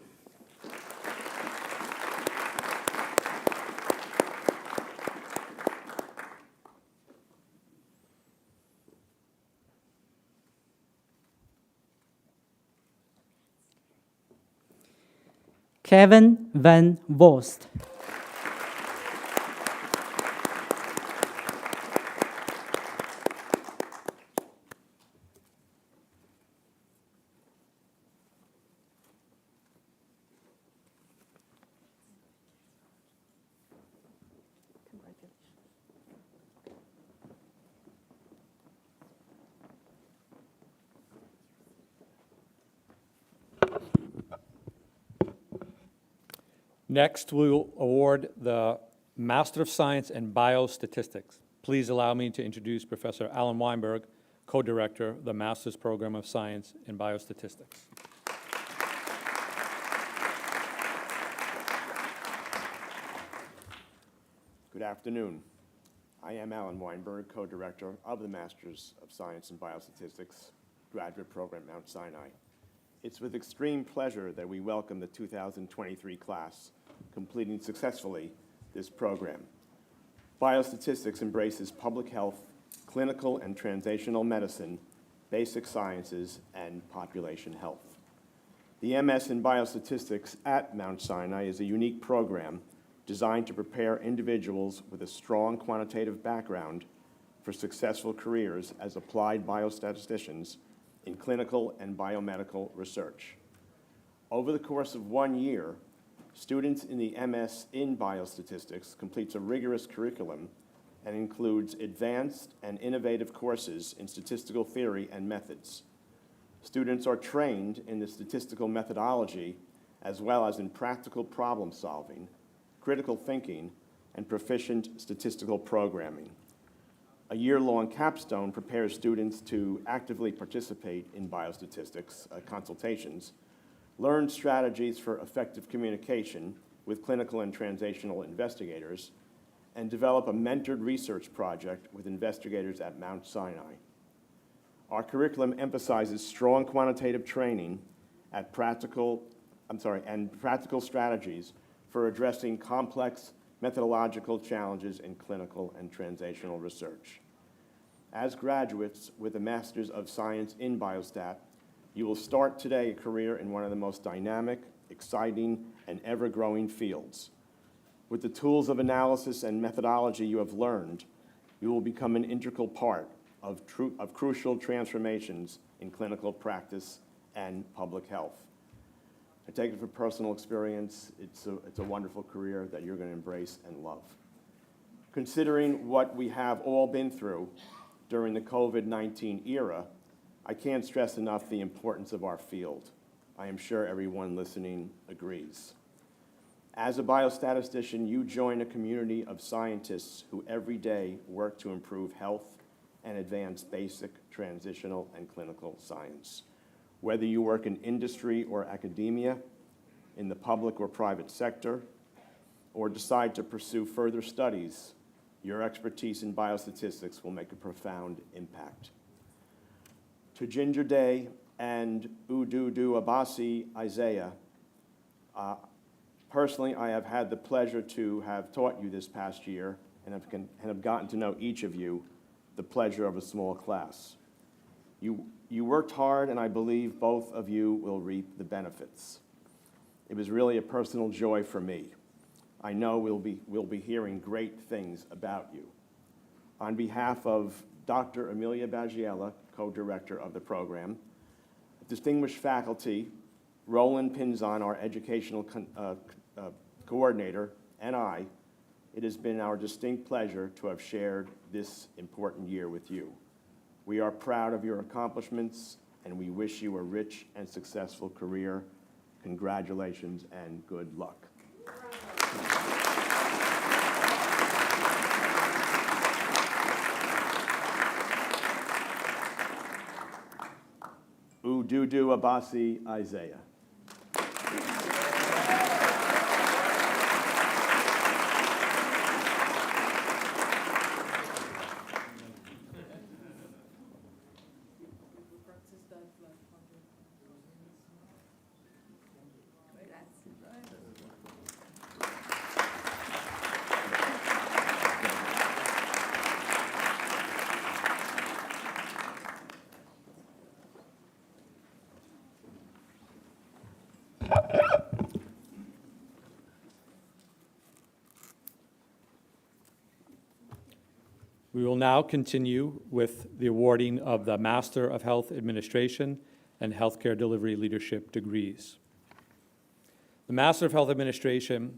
Kevin Van Vost. Next, we will award the Master of Science in Biostatistics. Please allow me to introduce Professor Alan Weinberg, co-director of the Master's Program of Science in Biostatistics. Good afternoon. I am Alan Weinberg, co-director of the Masters of Science in Biostatistics graduate program at Mount Sinai. It's with extreme pleasure that we welcome the 2023 class, completing successfully this program. Biostatistics embraces public health, clinical and translational medicine, basic sciences, and population health. The MS in Biostatistics at Mount Sinai is a unique program designed to prepare individuals with a strong quantitative background for successful careers as applied biostatisticians in clinical and biomedical research. Over the course of 1 year, students in the MS in Biostatistics completes a rigorous curriculum and includes advanced and innovative courses in statistical theory and methods. Students are trained in the statistical methodology as well as in practical problem solving, critical thinking, and proficient statistical programming. A year-long capstone prepares students to actively participate in biostatistics consultations, learn strategies for effective communication with clinical and translational investigators, and develop a mentored research project with investigators at Mount Sinai. Our curriculum emphasizes strong quantitative training and practical strategies for addressing complex methodological challenges in clinical and translational research. As graduates with a Master's of Science in Biostat, you will start today a career in one of the most dynamic, exciting, and ever-growing fields. With the tools of analysis and methodology you have learned, you will become an integral part of crucial transformations in clinical practice and public health. I take it from personal experience, it's a wonderful career that you're going to embrace and love. Considering what we have all been through during the COVID-19 era, I can't stress enough the importance of our field. I am sure everyone listening agrees. As a biostatistician, you join a community of scientists who every day work to improve health and advance basic, transitional, and clinical science. Whether you work in industry or academia, in the public or private sector, or decide to pursue further studies, your expertise in biostatistics will make a profound impact. To Ginger Day and Ududu Abasi Isaiah, personally, I have had the pleasure to have taught you this past year and have gotten to know each of you, the pleasure of a small class. You worked hard, and I believe both of you will reap the benefits. It was really a personal joy for me. I know we'll be hearing great things about you. On behalf of Dr. Amelia Baggiella, co-director of the program, distinguished faculty, Roland Pinzon, our educational coordinator, and I, it has been our distinct pleasure to have shared this important year with you. We are proud of your accomplishments, and we wish you a rich and successful career. Congratulations and good luck. Ududu Abasi Isaiah. We will now continue with the awarding of the Master of Health Administration and Healthcare Delivery Leadership degrees. The Master of Health Administration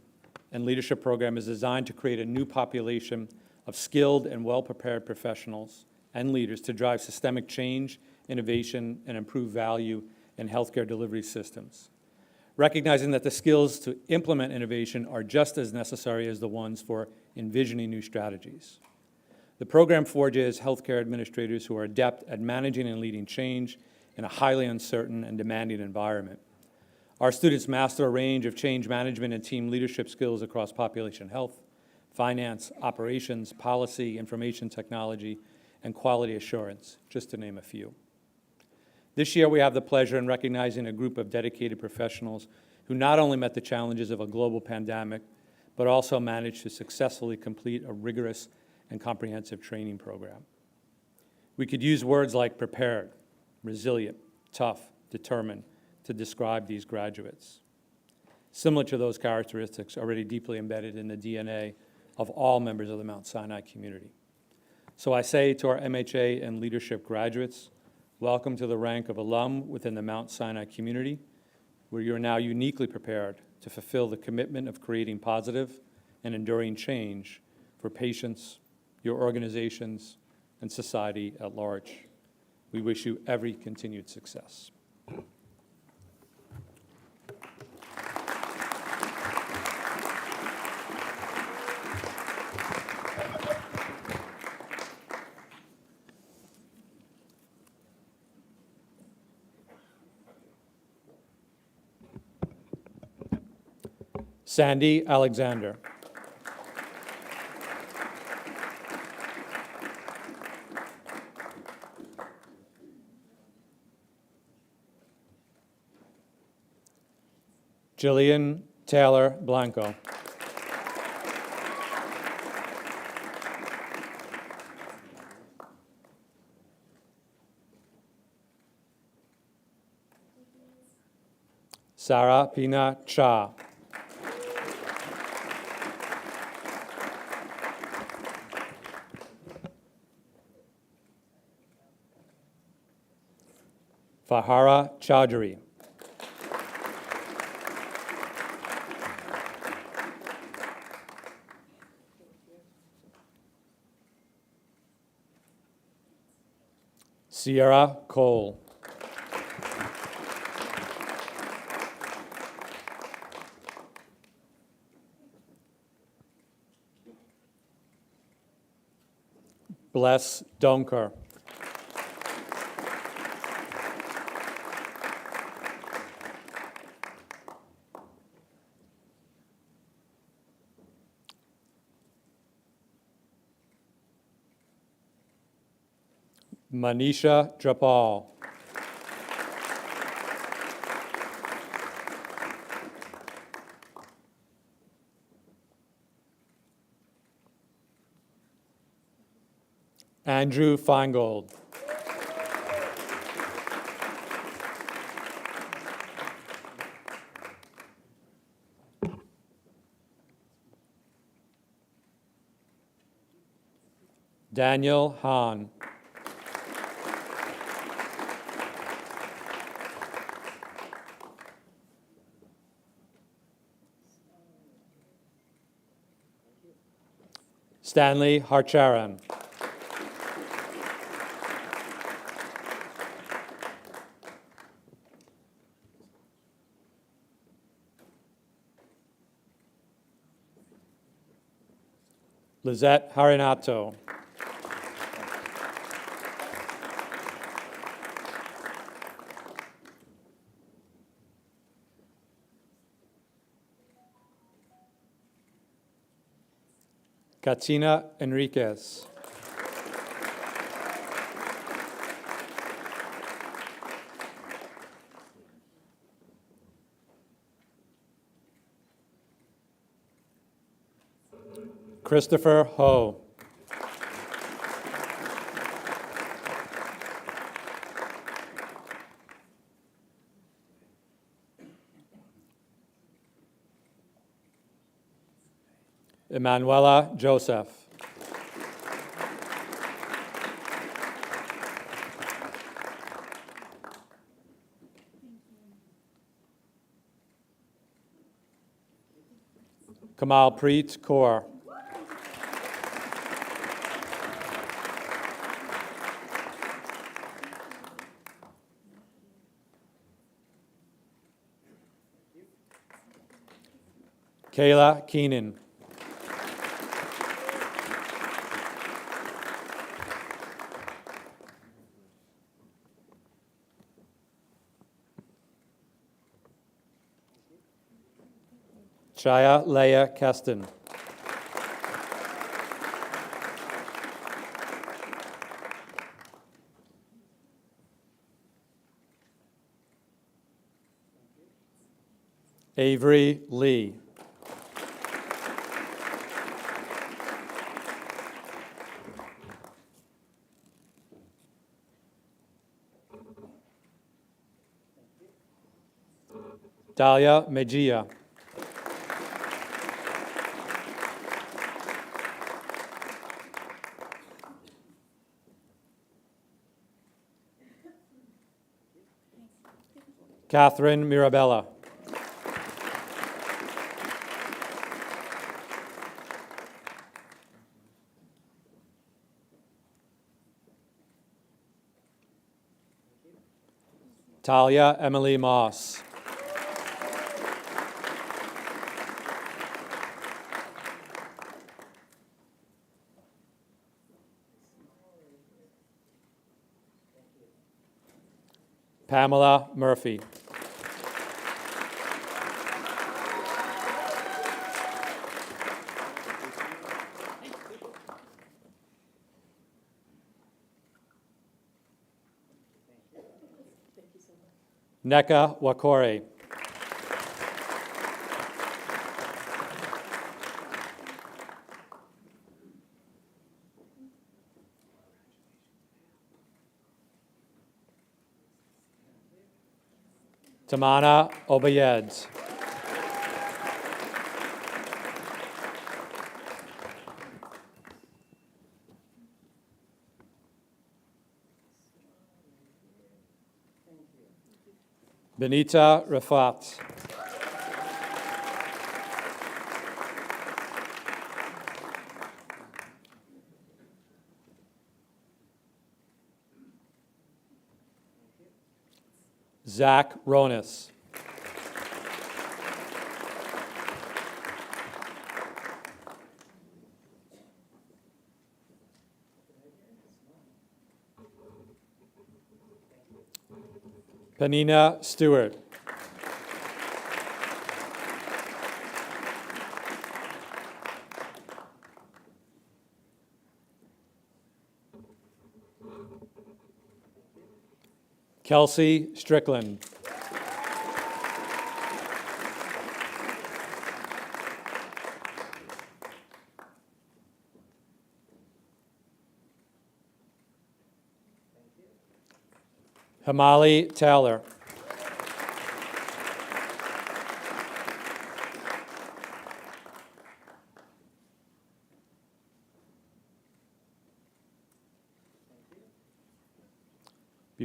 and Leadership program is designed to create a new population of skilled and well-prepared professionals and leaders to drive systemic change, innovation, and improve value in healthcare delivery systems, recognizing that the skills to implement innovation are just as necessary as the ones for envisioning new strategies. The program forges healthcare administrators who are adept at managing and leading change in a highly uncertain and demanding environment. Our students master a range of change management and team leadership skills across population health, finance, operations, policy, information technology, and quality assurance, just to name a few. This year, we have the pleasure in recognizing a group of dedicated professionals who not only met the challenges of a global pandemic, but also managed to successfully complete a rigorous and comprehensive training program. We could use words like prepared, resilient, tough, determined to describe these graduates. Similar to those characteristics already deeply embedded in the DNA of all members of the Mount Sinai community. So I say to our MHA and leadership graduates, welcome to the rank of alum within the Mount Sinai community, where you are now uniquely prepared to fulfill the commitment of creating positive and enduring change for patients, your organizations, and society at large. We wish you every continued success. Sandy Alexander. Jillian Taylor Blanco. Sarah Pina Cha. Fahara Chaudhary. Sierra Cole. Bless Donker. Manisha Japal. Andrew Feingold. Daniel Hahn. Stanley Harcharan. Lizette Harinato. Katina Enriquez. Christopher Ho. Emanuela Joseph. Kamal Preet Kaur. Kayla Keenan. Chaya Leah Keston. Avery Lee. Dalia Mejia. Catherine Mirabella. Talia Emily Moss. Pamela Murphy. Neka Wakore. Tamana Obayed. Benita Rafat. Zach Ronis. Penina Stewart. Kelsey Strickland. Hamali Taylor.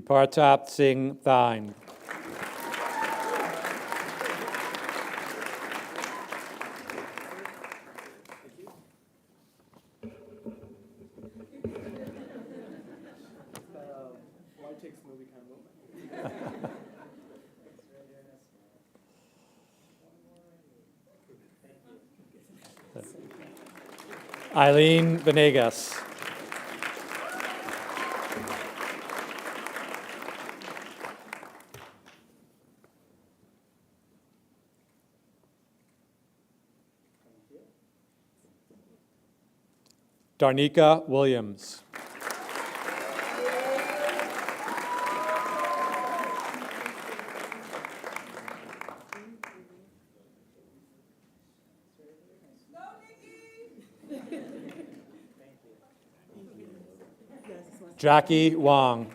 Bipartap Singh Thine. Eileen Venegas. Darnika Williams. Jackie Wong.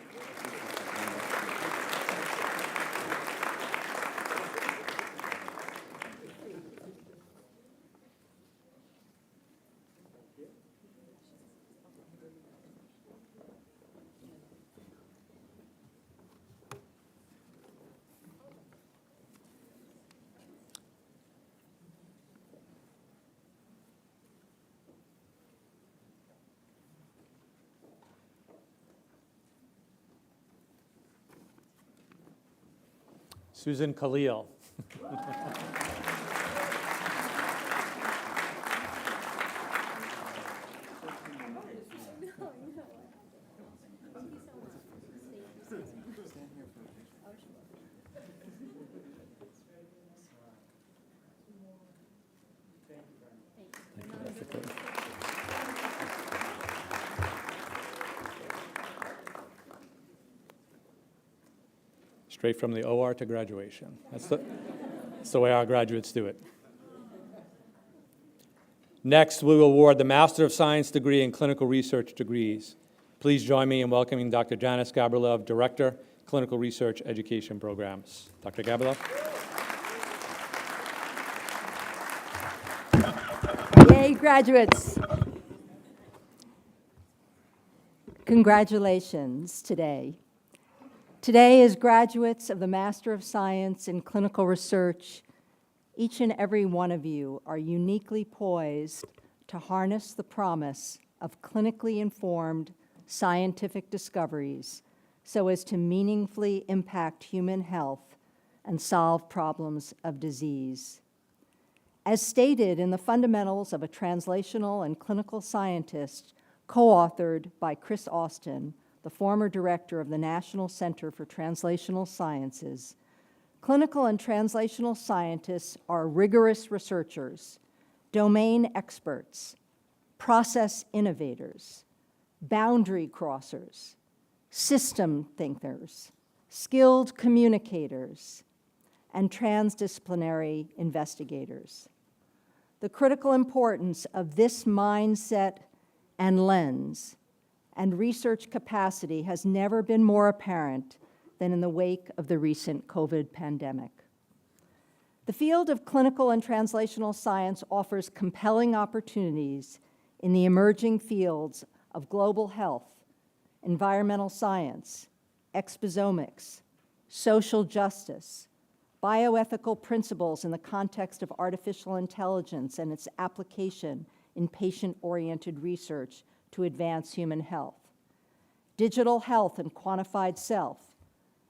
Susan Khalil. Straight from the OR to graduation. That's the way our graduates do it. Next, we will award the Master of Science degree and Clinical Research degrees. Please join me in welcoming Dr. Janice Gabrilov, Director, Clinical Research Education Programs. Dr. Gabrilov. Yay, graduates. Congratulations today. Today, as graduates of the Master of Science in Clinical Research, each and every one of you are uniquely poised to harness the promise of clinically informed scientific discoveries so as to meaningfully impact human health and solve problems of disease. As stated in the Fundamentals of a Translational and Clinical Scientist, co-authored by Chris Austin, the former director of the National Center for Translational Sciences, clinical and translational scientists are rigorous researchers, domain experts, process innovators, boundary crossers, system thinkers, skilled communicators, and transdisciplinary investigators. The critical importance of this mindset and lens and research capacity has never been more apparent than in the wake of the recent COVID pandemic. The field of clinical and translational science offers compelling opportunities in the emerging fields of global health, environmental science, exposomics, social justice, bioethical principles in the context of artificial intelligence and its application in patient-oriented research to advance human health, digital health and quantified self,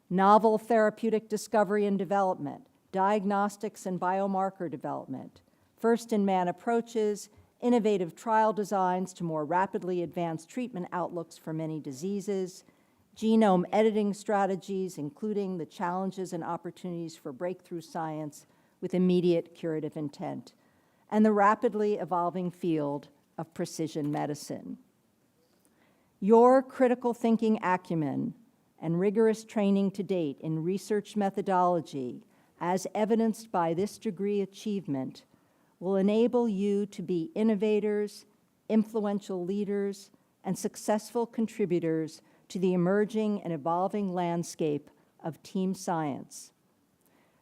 novel therapeutic discovery and development, diagnostics and biomarker development, first-in-man approaches, innovative trial designs to more rapidly advance treatment outlooks for many diseases, genome editing strategies, including the challenges and opportunities for breakthrough science with immediate curative intent, and the rapidly evolving field of precision medicine. Your critical thinking acumen and rigorous training to date in research methodology, as evidenced by this degree achievement, will enable you to be innovators, influential leaders, and successful contributors to the emerging and evolving landscape of team science.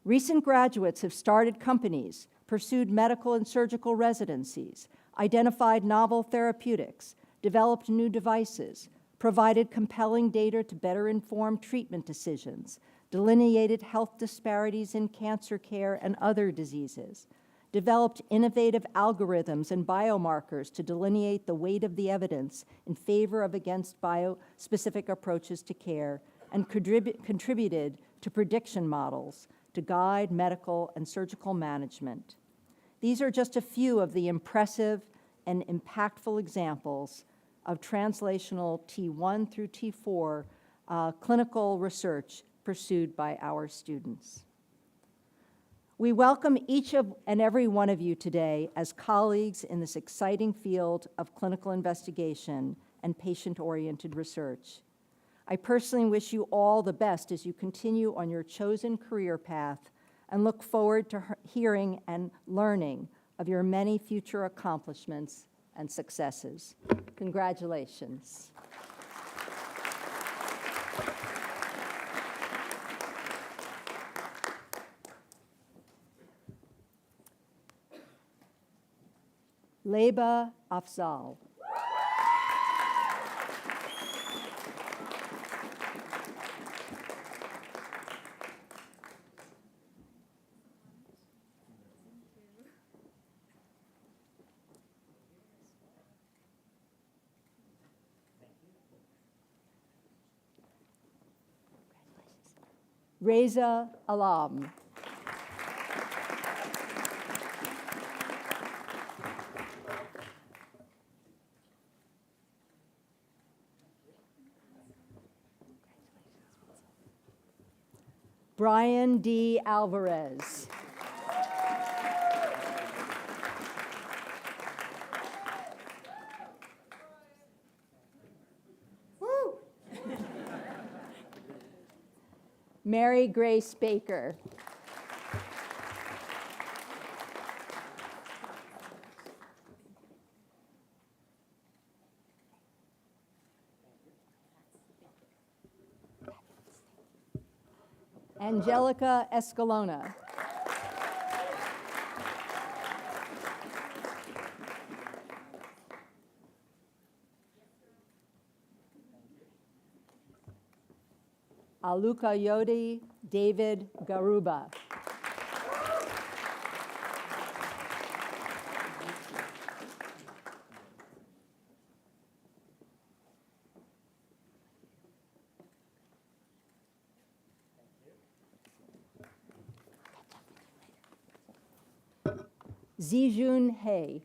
Recent graduates have started companies, pursued medical and surgical residencies, identified novel therapeutics, developed new devices, provided compelling data to better inform treatment decisions, delineated health disparities in cancer care and other diseases, developed innovative algorithms and biomarkers to delineate the weight of the evidence in favor of against bio-specific approaches to care, and contributed to prediction models to guide medical and surgical management. These are just a few of the impressive and impactful examples of translational T1 through T4 clinical research pursued by our students. We welcome each and every one of you today as colleagues in this exciting field of clinical investigation and patient-oriented research. I personally wish you all the best as you continue on your chosen career path and look forward to hearing and learning of your many future accomplishments and successes. Congratulations. Leba Afzal. Reza Alam. Brian D. Alvarez. Woo! Mary Grace Baker. Angelica Escalona. Aluka Yodi David Garuba. Zijun He.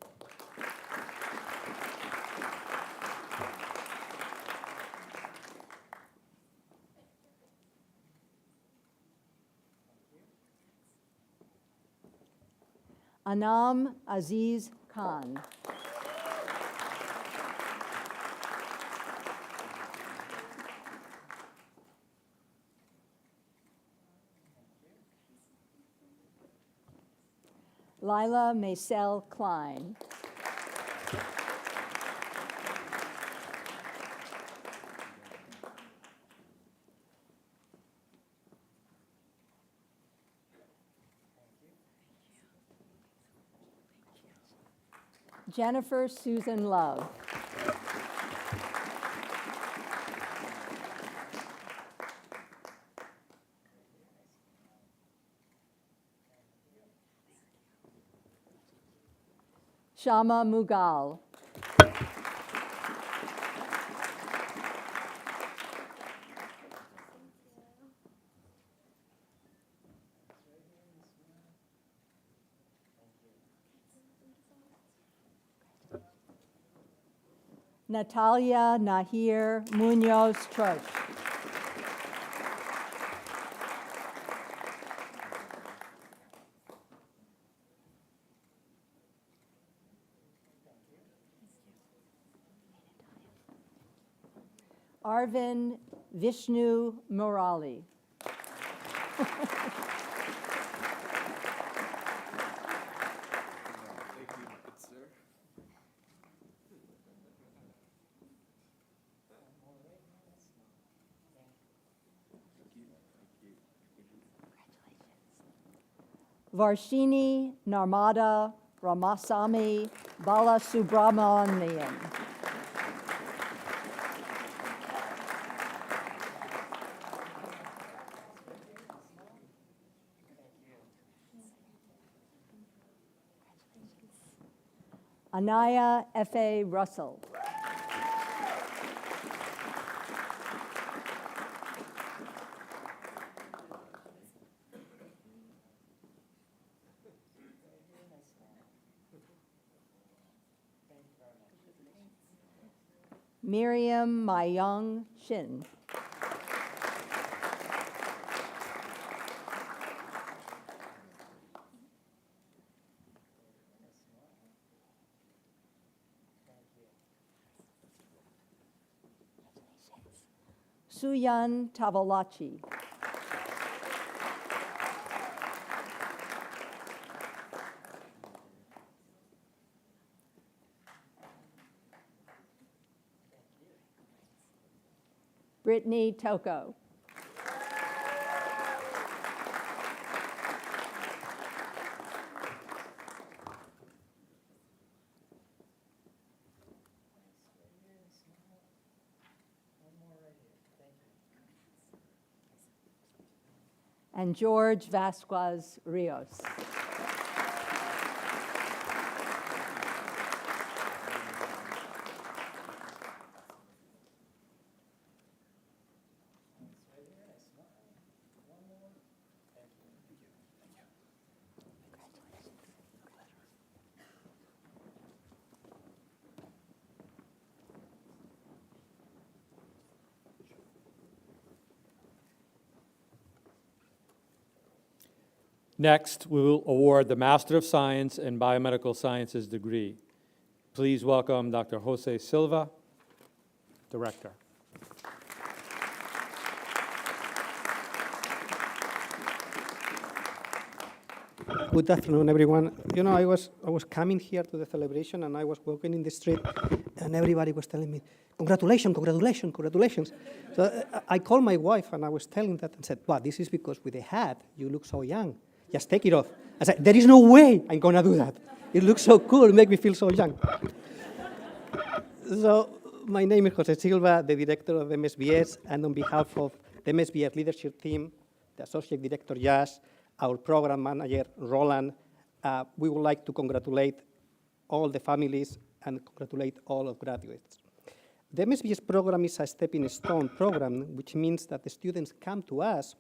Anam Aziz Khan. Lila Maisel Klein. Jennifer Susan Love. Shama Mughal. Natalia Nahir Munoz Troch. Arvin Vishnu Murali. Varshini Narmada Ramasamy Balasubramanian. Anaya F.A. Russell. Miriam Mayung Shin. Suyan Tavalachi. Brittany Toko. And George Vasquez Rios. Next, we will award the Master of Science in Biomedical Sciences degree. Please welcome Dr. Jose Silva, Director. Good afternoon, everyone. You know, I was coming here to the celebration, and I was walking in the street, and everybody was telling me, "Congratulations, congratulations, congratulations." So I called my wife, and I was telling that, and said, "Wow, this is because with the hat you look so young. Just take it off." I said, "There is no way I'm gonna do that. It looks so cool. It makes me feel so young." So my name is Jose Silva, the director of MSBS, and on behalf of the MSBS leadership team, the associate director Jas, our program manager Roland, we would like to congratulate all the families and congratulate all of graduates. The MSBS program is a stepping stone program, which means that the students come to us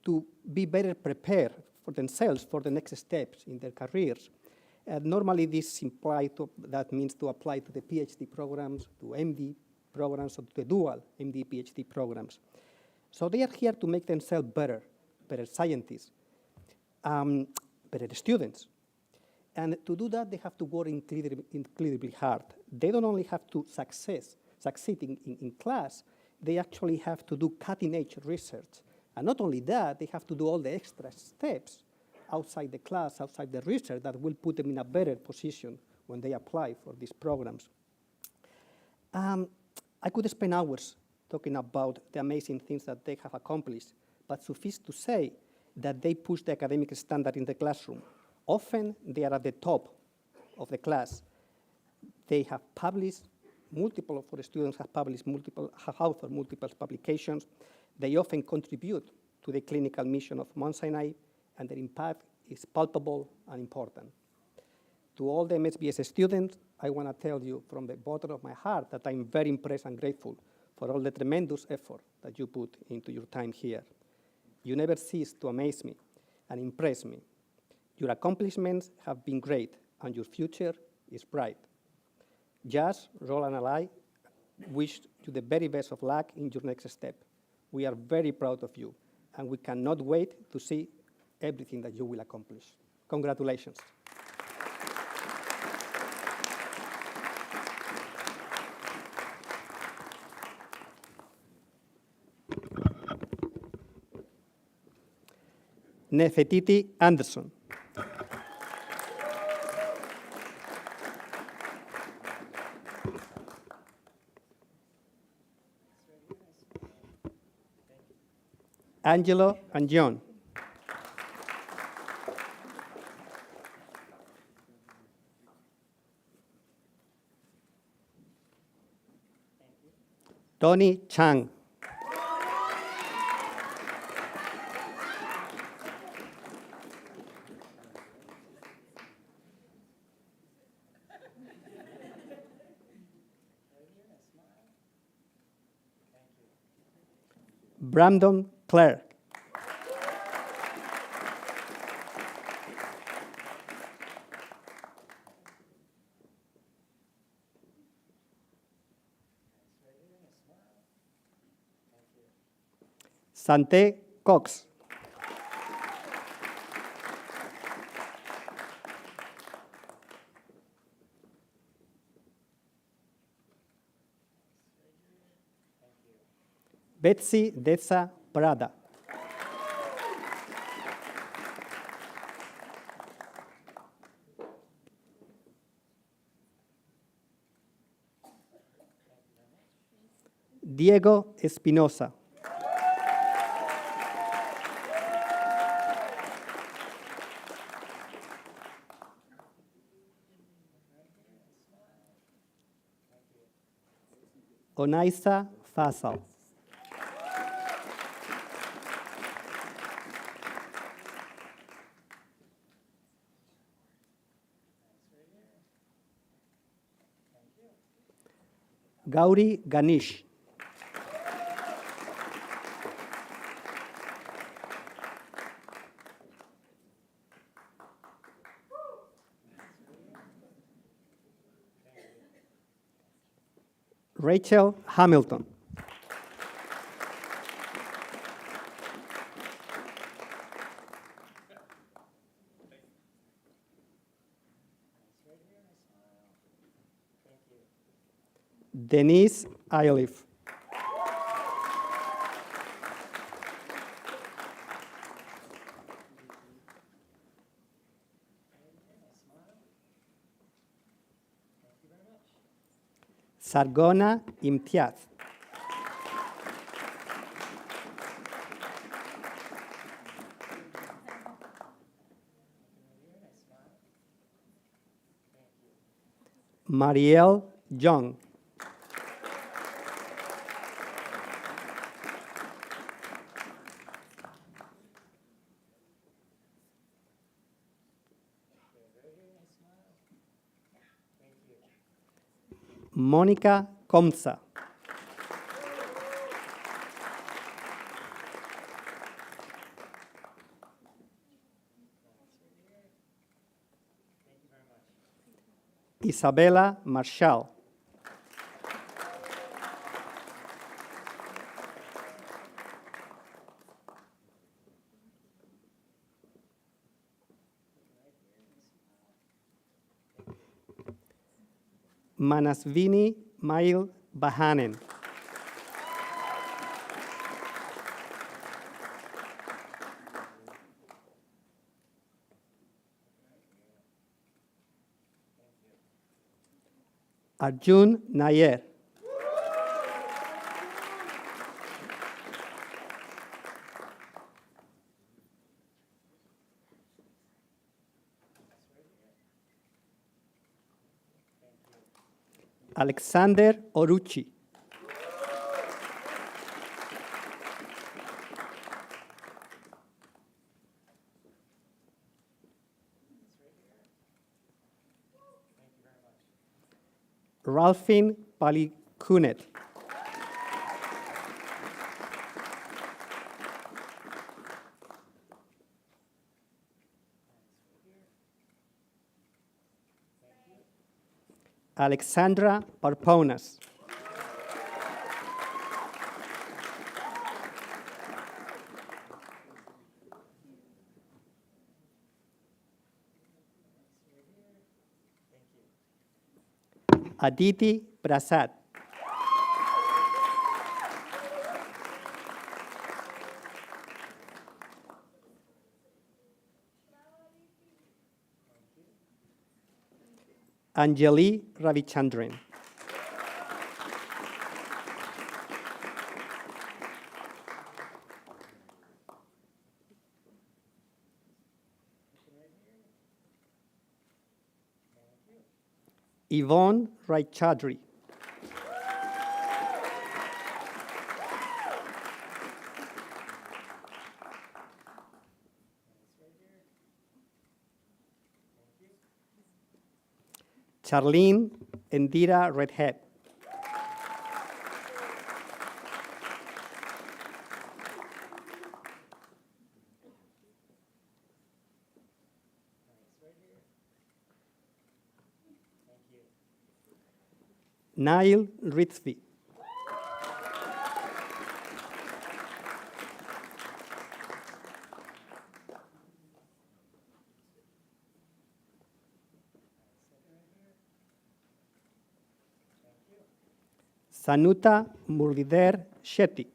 to be better prepared for themselves for the next steps in their careers. Normally, that means to apply to the PhD programs, to MD programs, or to the dual MD PhD programs. So they are here to make themselves better scientists, better students. And to do that, they have to work incredibly hard. They don't only have to succeed in class, they actually have to do cutting-edge research. And not only that, they have to do all the extra steps outside the class, outside the research, that will put them in a better position when they apply for these programs. I could spend hours talking about the amazing things that they have accomplished, but suffice to say that they push the academic standard in the classroom. Often, they are at the top of the class. They have published, multiple of our students have published authored multiple publications. They often contribute to the clinical mission of Mount Sinai, and their impact is palpable and important. To all the MSBS students, I want to tell you from the bottom of my heart that I'm very impressed and grateful for all the tremendous effort that you put into your time here. You never cease to amaze me and impress me. Your accomplishments have been great, and your future is bright. Jas, Roland, and I wish you the very best of luck in your next step. We are very proud of you, and we cannot wait to see everything that you will accomplish. Congratulations. Nefertiti Anderson. Angelo and John. Tony Chang. Brandon Clark. Sante Cox. Betsy Deza Prada. Diego Espinosa. Onaisa Fasal. Gauri Ganesh. Rachel Hamilton. Denise Iliff. Sargona Imtiaz. Marielle Young. Mónica Comsa. Isabella Marshall. Manasvini Mail Bahanen. Arjun Nayer. Alexander Oruchi. Ralphine Palikunet. Alexandra Parponas. Aditi Prasad. Anjali Ravichandran. Yvonne Raichadri. Charlene Indira Redhead. Nail Rizvi. Sanuta Murlider Shetty.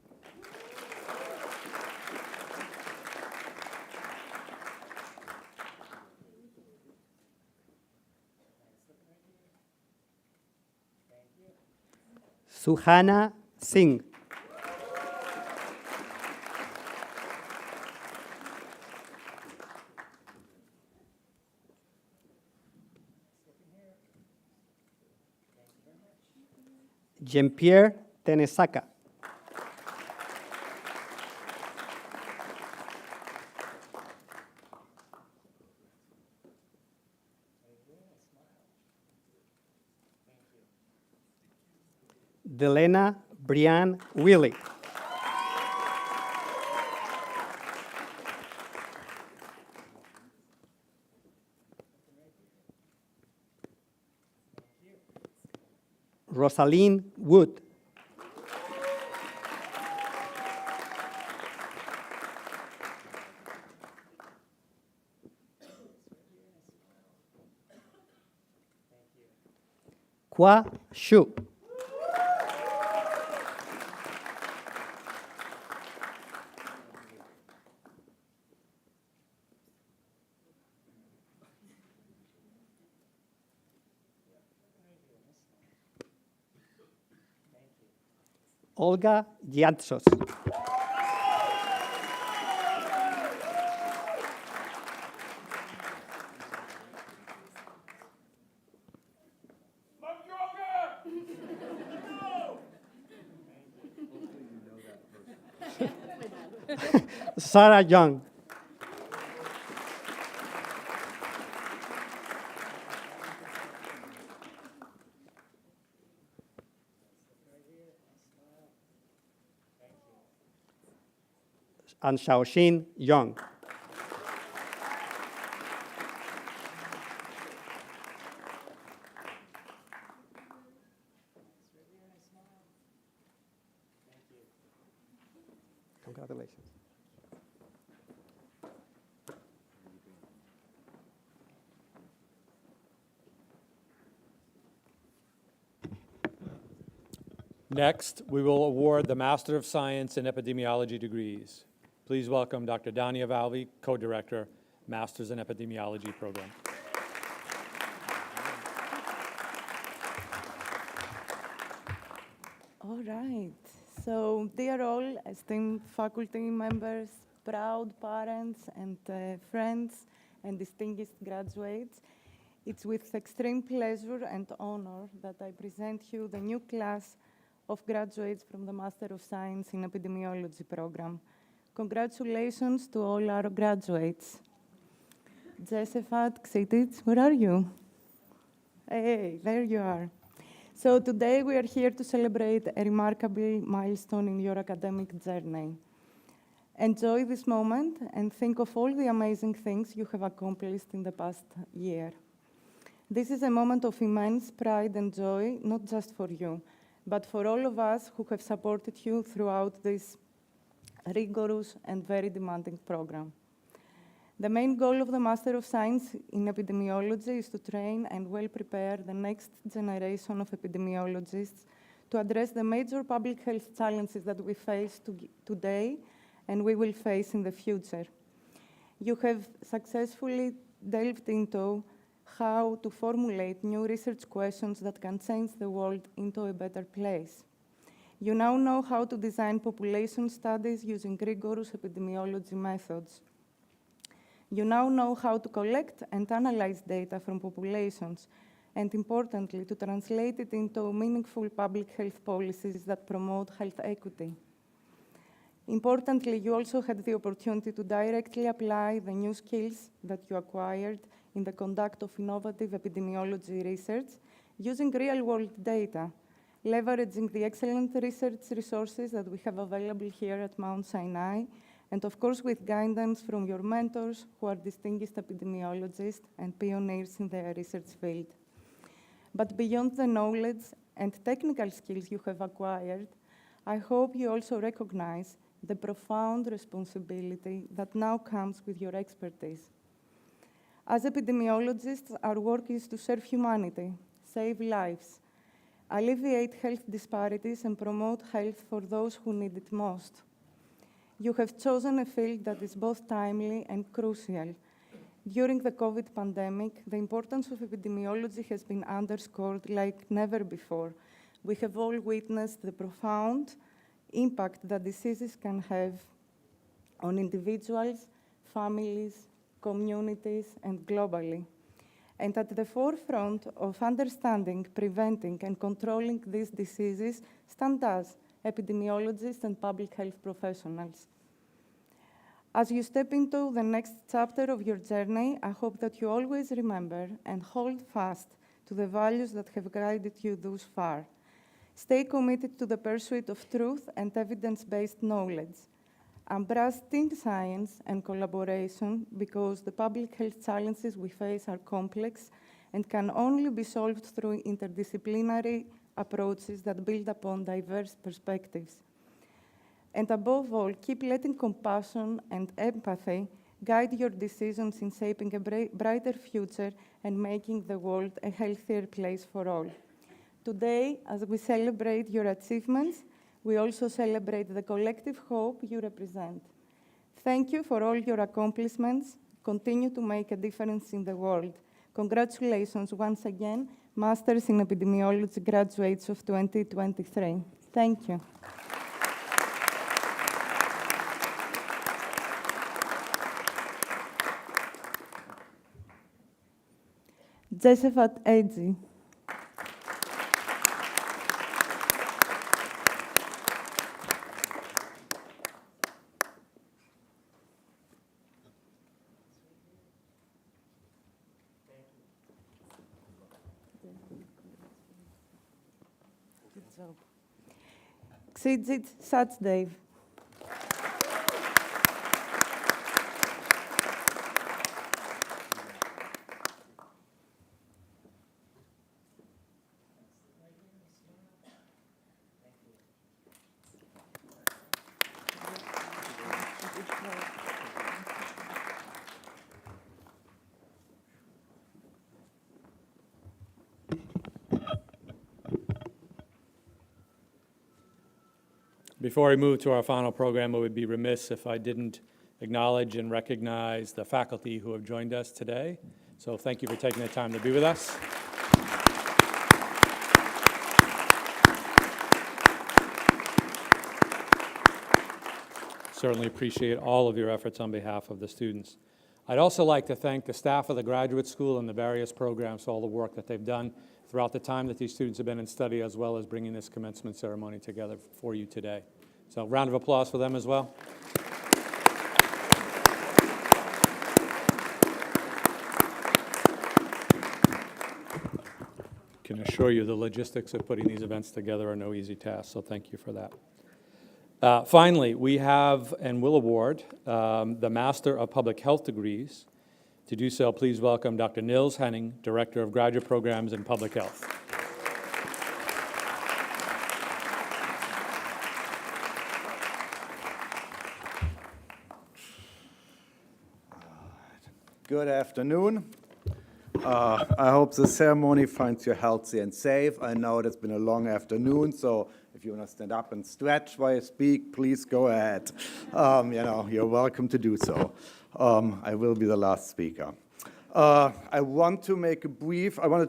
Suhana Singh. Jean-Pierre Tenesaka. Delena Brian Willie. Rosaline Wood. Kwa Shu. Olga Giatsos. Sarah Young. And Xiaoxin Young. Congratulations. Next, we will award the Master of Science in Epidemiology degrees. Please welcome Dr. Dania Valvi, Co-Director, Masters in Epidemiology Program. All right. So, dear all, esteemed faculty members, proud parents and friends, and distinguished graduates, it's with extreme pleasure and honor that I present you the new class of graduates from the Master of Science in Epidemiology program. Congratulations to all our graduates. Josephat Ksitic, where are you? Hey, there you are. So today we are here to celebrate a remarkable milestone in your academic journey. Enjoy this moment and think of all the amazing things you have accomplished in the past year. This is a moment of immense pride and joy, not just for you, but for all of us who have supported you throughout this rigorous and very demanding program. The main goal of the Master of Science in Epidemiology is to train and well prepare the next generation of epidemiologists to address the major public health challenges that we face today and we will face in the future. You have successfully delved into how to formulate new research questions that can change the world into a better place. You now know how to design population studies using rigorous epidemiology methods. You now know how to collect and analyze data from populations, and importantly, to translate it into meaningful public health policies that promote health equity. Importantly, you also had the opportunity to directly apply the new skills that you acquired in the conduct of innovative epidemiology research using real-world data, leveraging the excellent research resources that we have available here at Mount Sinai, and of course with guidance from your mentors who are distinguished epidemiologists and pioneers in their research field. But beyond the knowledge and technical skills you have acquired, I hope you also recognize the profound responsibility that now comes with your expertise. As epidemiologists, our work is to serve humanity, save lives, alleviate health disparities, and promote health for those who need it most. You have chosen a field that is both timely and crucial. During the COVID pandemic, the importance of epidemiology has been underscored like never before. We have all witnessed the profound impact that diseases can have on individuals, families, communities, and globally. And at the forefront of understanding, preventing, and controlling these diseases stand us, epidemiologists and public health professionals. As you step into the next chapter of your journey, I hope that you always remember and hold fast to the values that have guided you thus far. Stay committed to the pursuit of truth and evidence-based knowledge. Embrace team science and collaboration because the public health challenges we face are complex and can only be solved through interdisciplinary approaches that build upon diverse perspectives. And above all, keep letting compassion and empathy guide your decisions in shaping a brighter future and making the world a healthier place for all. Today, as we celebrate your achievements, we also celebrate the collective hope you represent. Thank you for all your accomplishments. Continue to make a difference in the world. Congratulations once again, Masters in Epidemiology graduates of 2023. Thank you. Josephat Edzi. Good job. Xijit Sachdev. Before we move to our final program, I would be remiss if I didn't acknowledge and recognize the faculty who have joined us today. So thank you for taking the time to be with us. Certainly appreciate all of your efforts on behalf of the students. I'd also like to thank the staff of the graduate school and the various programs for all the work that they've done throughout the time that these students have been in study, as well as bringing this commencement ceremony together for you today. So round of applause for them as well. Can assure you the logistics of putting these events together are no easy task, so thank you for that. Finally, we have and will award the Master of Public Health degrees. To do so, please welcome Dr. Nils Henning, Director of Graduate Programs in Public Health. Good afternoon. I hope the ceremony finds you healthy and safe. I know it's been a long afternoon, so if you want to stand up and stretch while you speak, please go ahead. You're welcome to do so. I will be the last speaker. I want to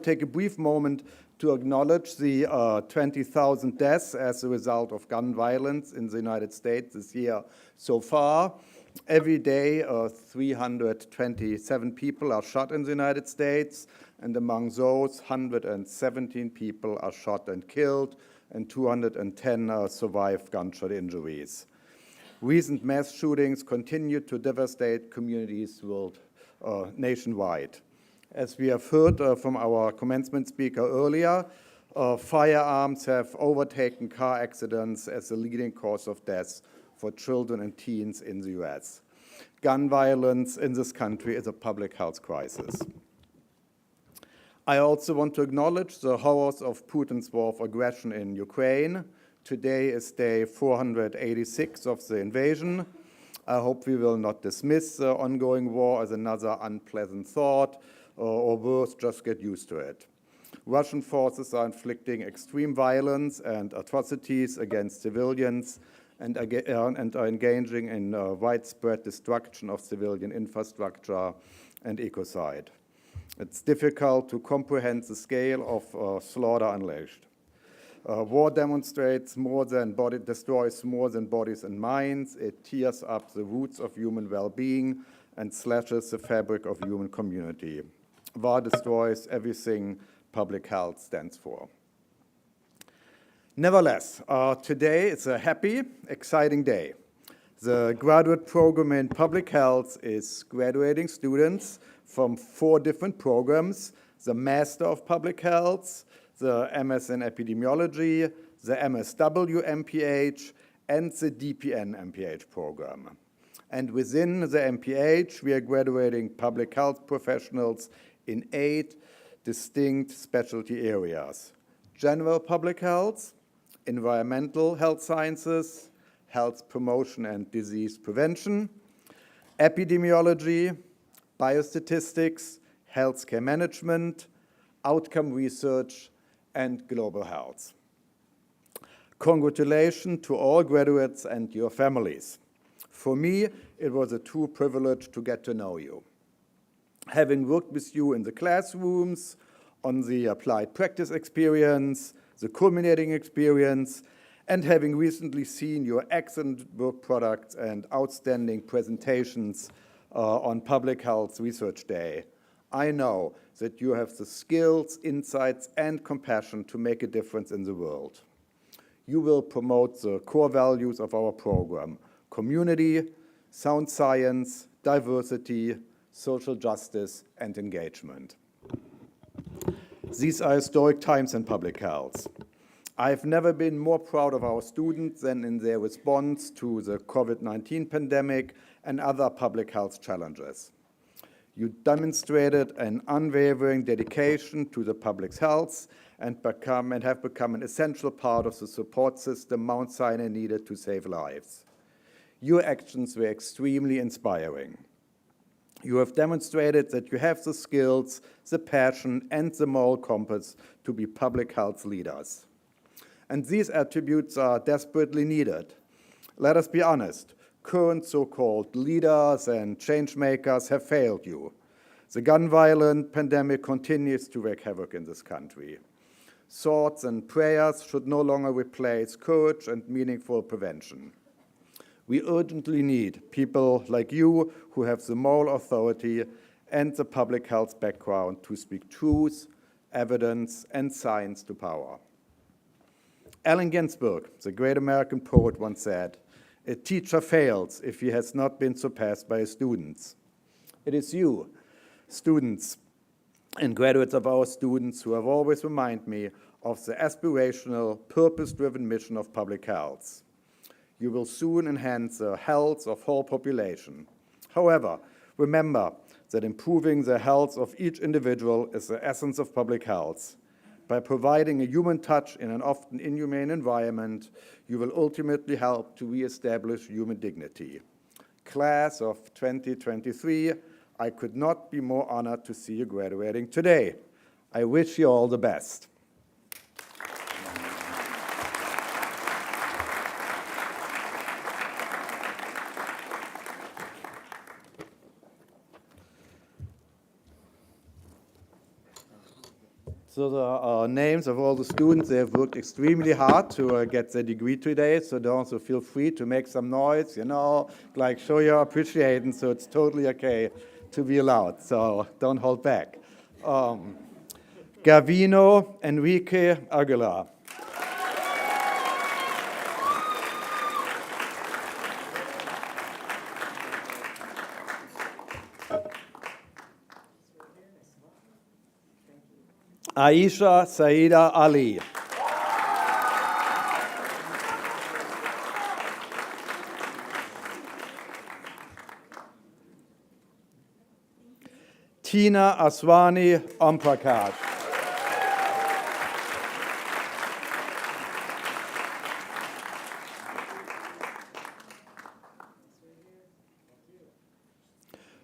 take a brief moment to acknowledge the 20,000 deaths as a result of gun violence in the United States this year so far. Every day, 327 people are shot in the United States, and among those, 117 people are shot and killed, and 210 survive gunshot injuries. Recent mass shootings continue to devastate communities nationwide. As we have heard from our commencement speaker earlier, firearms have overtaken car accidents as the leading cause of deaths for children and teens in the US. Gun violence in this country is a public health crisis. I also want to acknowledge the horrors of Putin's war of aggression in Ukraine. Today is day 486 of the invasion. I hope we will not dismiss the ongoing war as another unpleasant thought, or worse, just get used to it. Russian forces are inflicting extreme violence and atrocities against civilians and are engaging in widespread destruction of civilian infrastructure and ecocide. It's difficult to comprehend the scale of slaughter unleashed. War destroys more than bodies and minds. It tears up the roots of human well-being and slashes the fabric of human community. War destroys everything public health stands for. Nevertheless, today is a happy, exciting day. The graduate program in public health is graduating students from 4 different programs: the Master of Public Health, the MS in Epidemiology, the MSW MPH, and the DPN MPH program. And within the MPH, we are graduating public health professionals in 8 distinct specialty areas: general public health, environmental health sciences, health promotion and disease prevention, epidemiology, biostatistics, healthcare management, outcome research, and global health. Congratulations to all graduates and your families. For me, it was a true privilege to get to know you. Having worked with you in the classrooms, on the applied practice experience, the culminating experience, and having recently seen your excellent work products and outstanding presentations on Public Health Research Day, I know that you have the skills, insights, and compassion to make a difference in the world. You will promote the core values of our program: community, sound science, diversity, social justice, and engagement. These are historic times in public health. I've never been more proud of our students than in their response to the COVID-19 pandemic and other public health challenges. You demonstrated an unwavering dedication to the public's health and have become an essential part of the support system Mount Sinai needed to save lives. Your actions were extremely inspiring. You have demonstrated that you have the skills, the passion, and the moral compass to be public health leaders. And these attributes are desperately needed. Let us be honest, current so-called leaders and change makers have failed you. The gun-violent pandemic continues to wreak havoc in this country. Thoughts and prayers should no longer replace courage and meaningful prevention. We urgently need people like you who have the moral authority and the public health background to speak truth, evidence, and science to power. Allen Ginsberg, the great American poet, once said, "A teacher fails if he has not been surpassed by his students." It is you, students and graduates of our students, who have always reminded me of the aspirational, purpose-driven mission of public health. You will soon enhance the health of whole population. However, remember that improving the health of each individual is the essence of public health. By providing a human touch in an often inhumane environment, you will ultimately help to reestablish human dignity. Class of 2023, I could not be more honored to see you graduating today. I wish you all the best. So the names of all the students, they have worked extremely hard to get their degree today, so also feel free to make some noise, like show your appreciation, so it's totally okay to be loud, so don't hold back. Gavino Enrique Aguilar. Aisha Saida Ali. Tina Aswani Omprakash.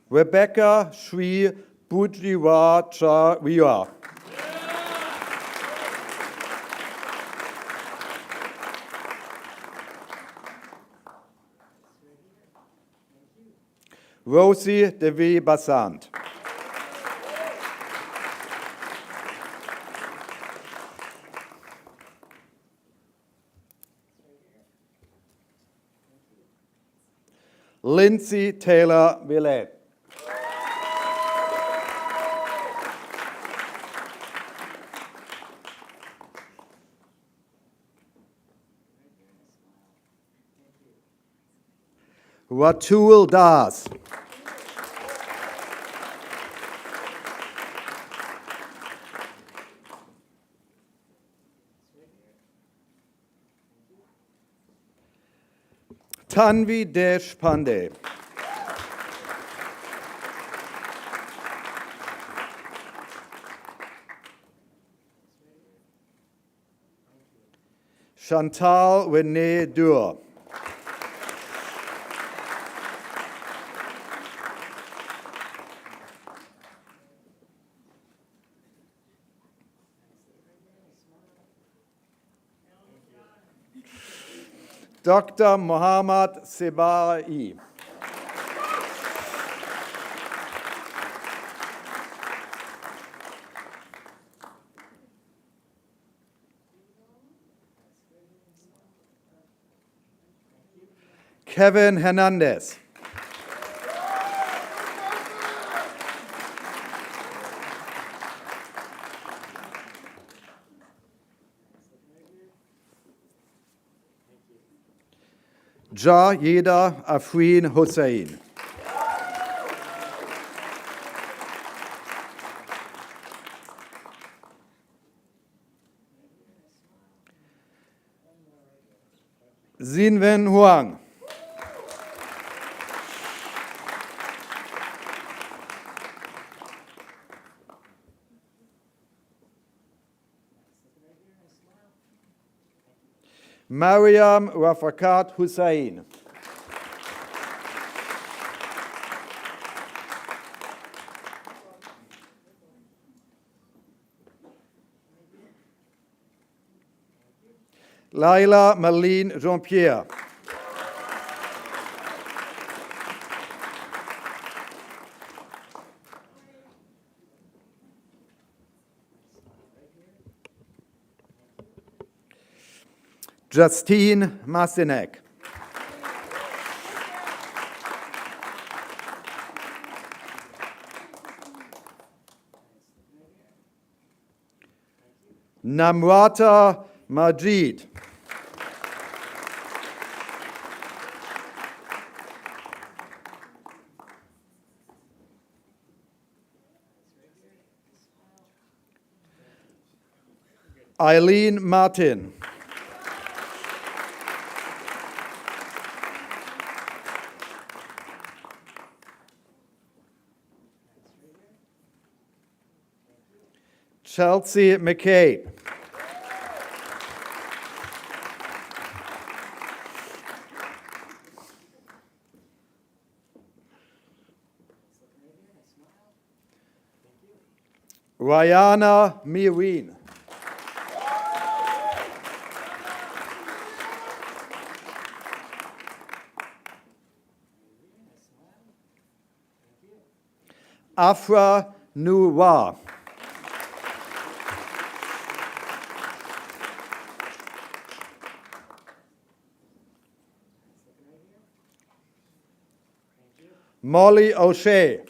Rebecca Shri Bujiwacharya. Rosie Devi Basant. Lindsay Taylor Villet. Ratul Das. Tanvi Deshpande. Chantal Renee Dur. Dr. Muhammad Sebai. Kevin Hernandez. Jayeda Afreen Hussain. Xinwen Huang. Mariam Rafakat Hussain. Laila Marlene Jean-Pierre. Justine Masinek. Namrata Majid. Eileen Martin. Chelsea McCabe. Rihanna Mireen. Afra Nuwa. Molly O'Shea.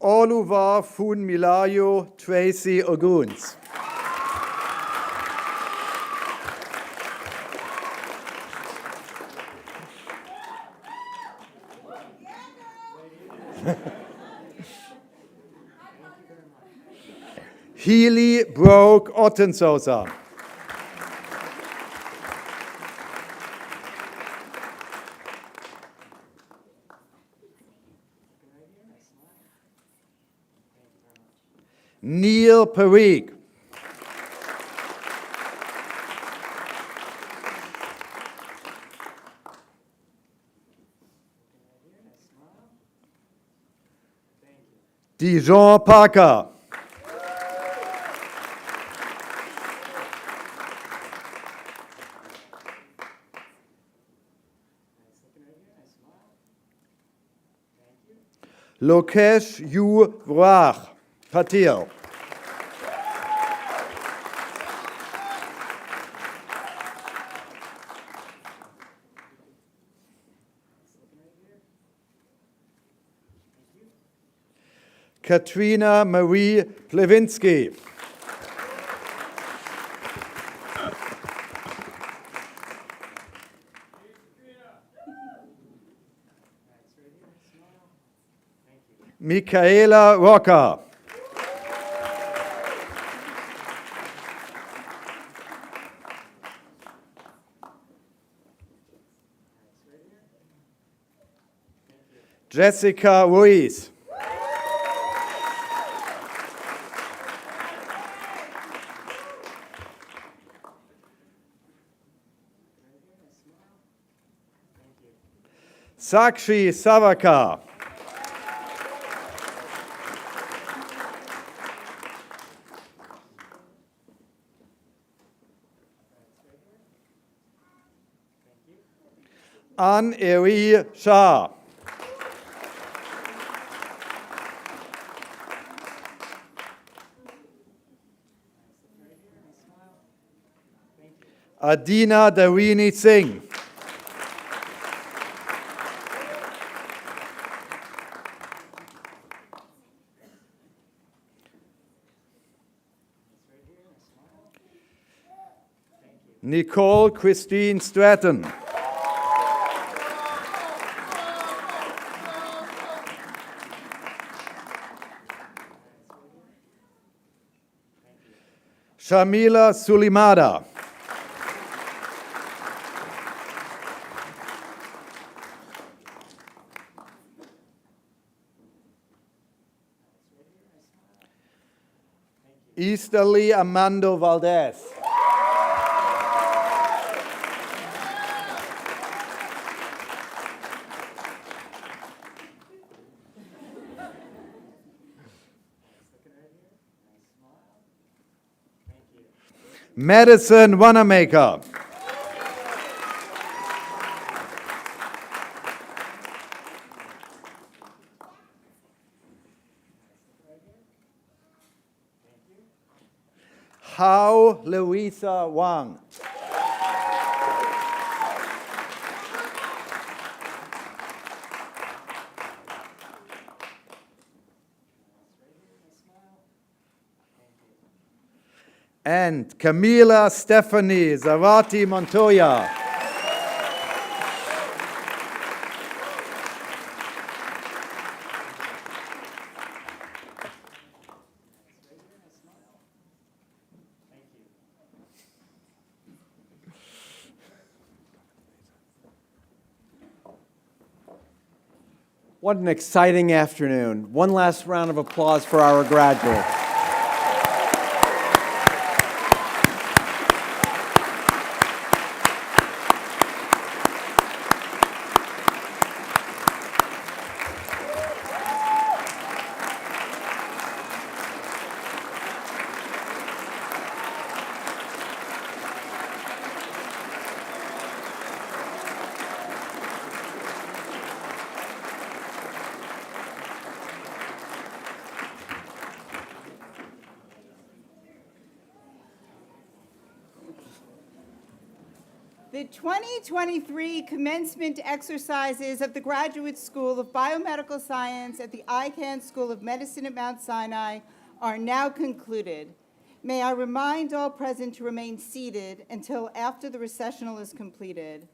Oluwa Funmilayo Tracy Oguns. Healy Broke Ottensosa. Neil Parikh. Dijon Parker. Lokesh Yu Vrach Patil. Katrina Marie Plevinsky. Michaela Rocker. Jessica Ruiz. Sakshi Savaka. Ann-Eri Shah. Adina Darini Singh. Nicole Christine Stratton. Shamila Sulimada. Easterly Amando Valdez. Madison Wanamaker. Hao Louisa Wang. And Camila Stephanie Zawati Montoya. What an exciting afternoon. One last round of applause for our graduates. The 2023 commencement exercises of the Graduate School of Biomedical Science at the Icahn School of Medicine at Mount Sinai are now concluded. May I remind all present to remain seated until after the recessional is completed.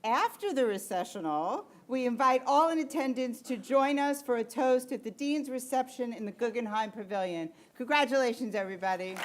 After the recessional, we invite all in attendance to join us for a toast at the Dean's reception in the Guggenheim Pavilion. Congratulations, everybody.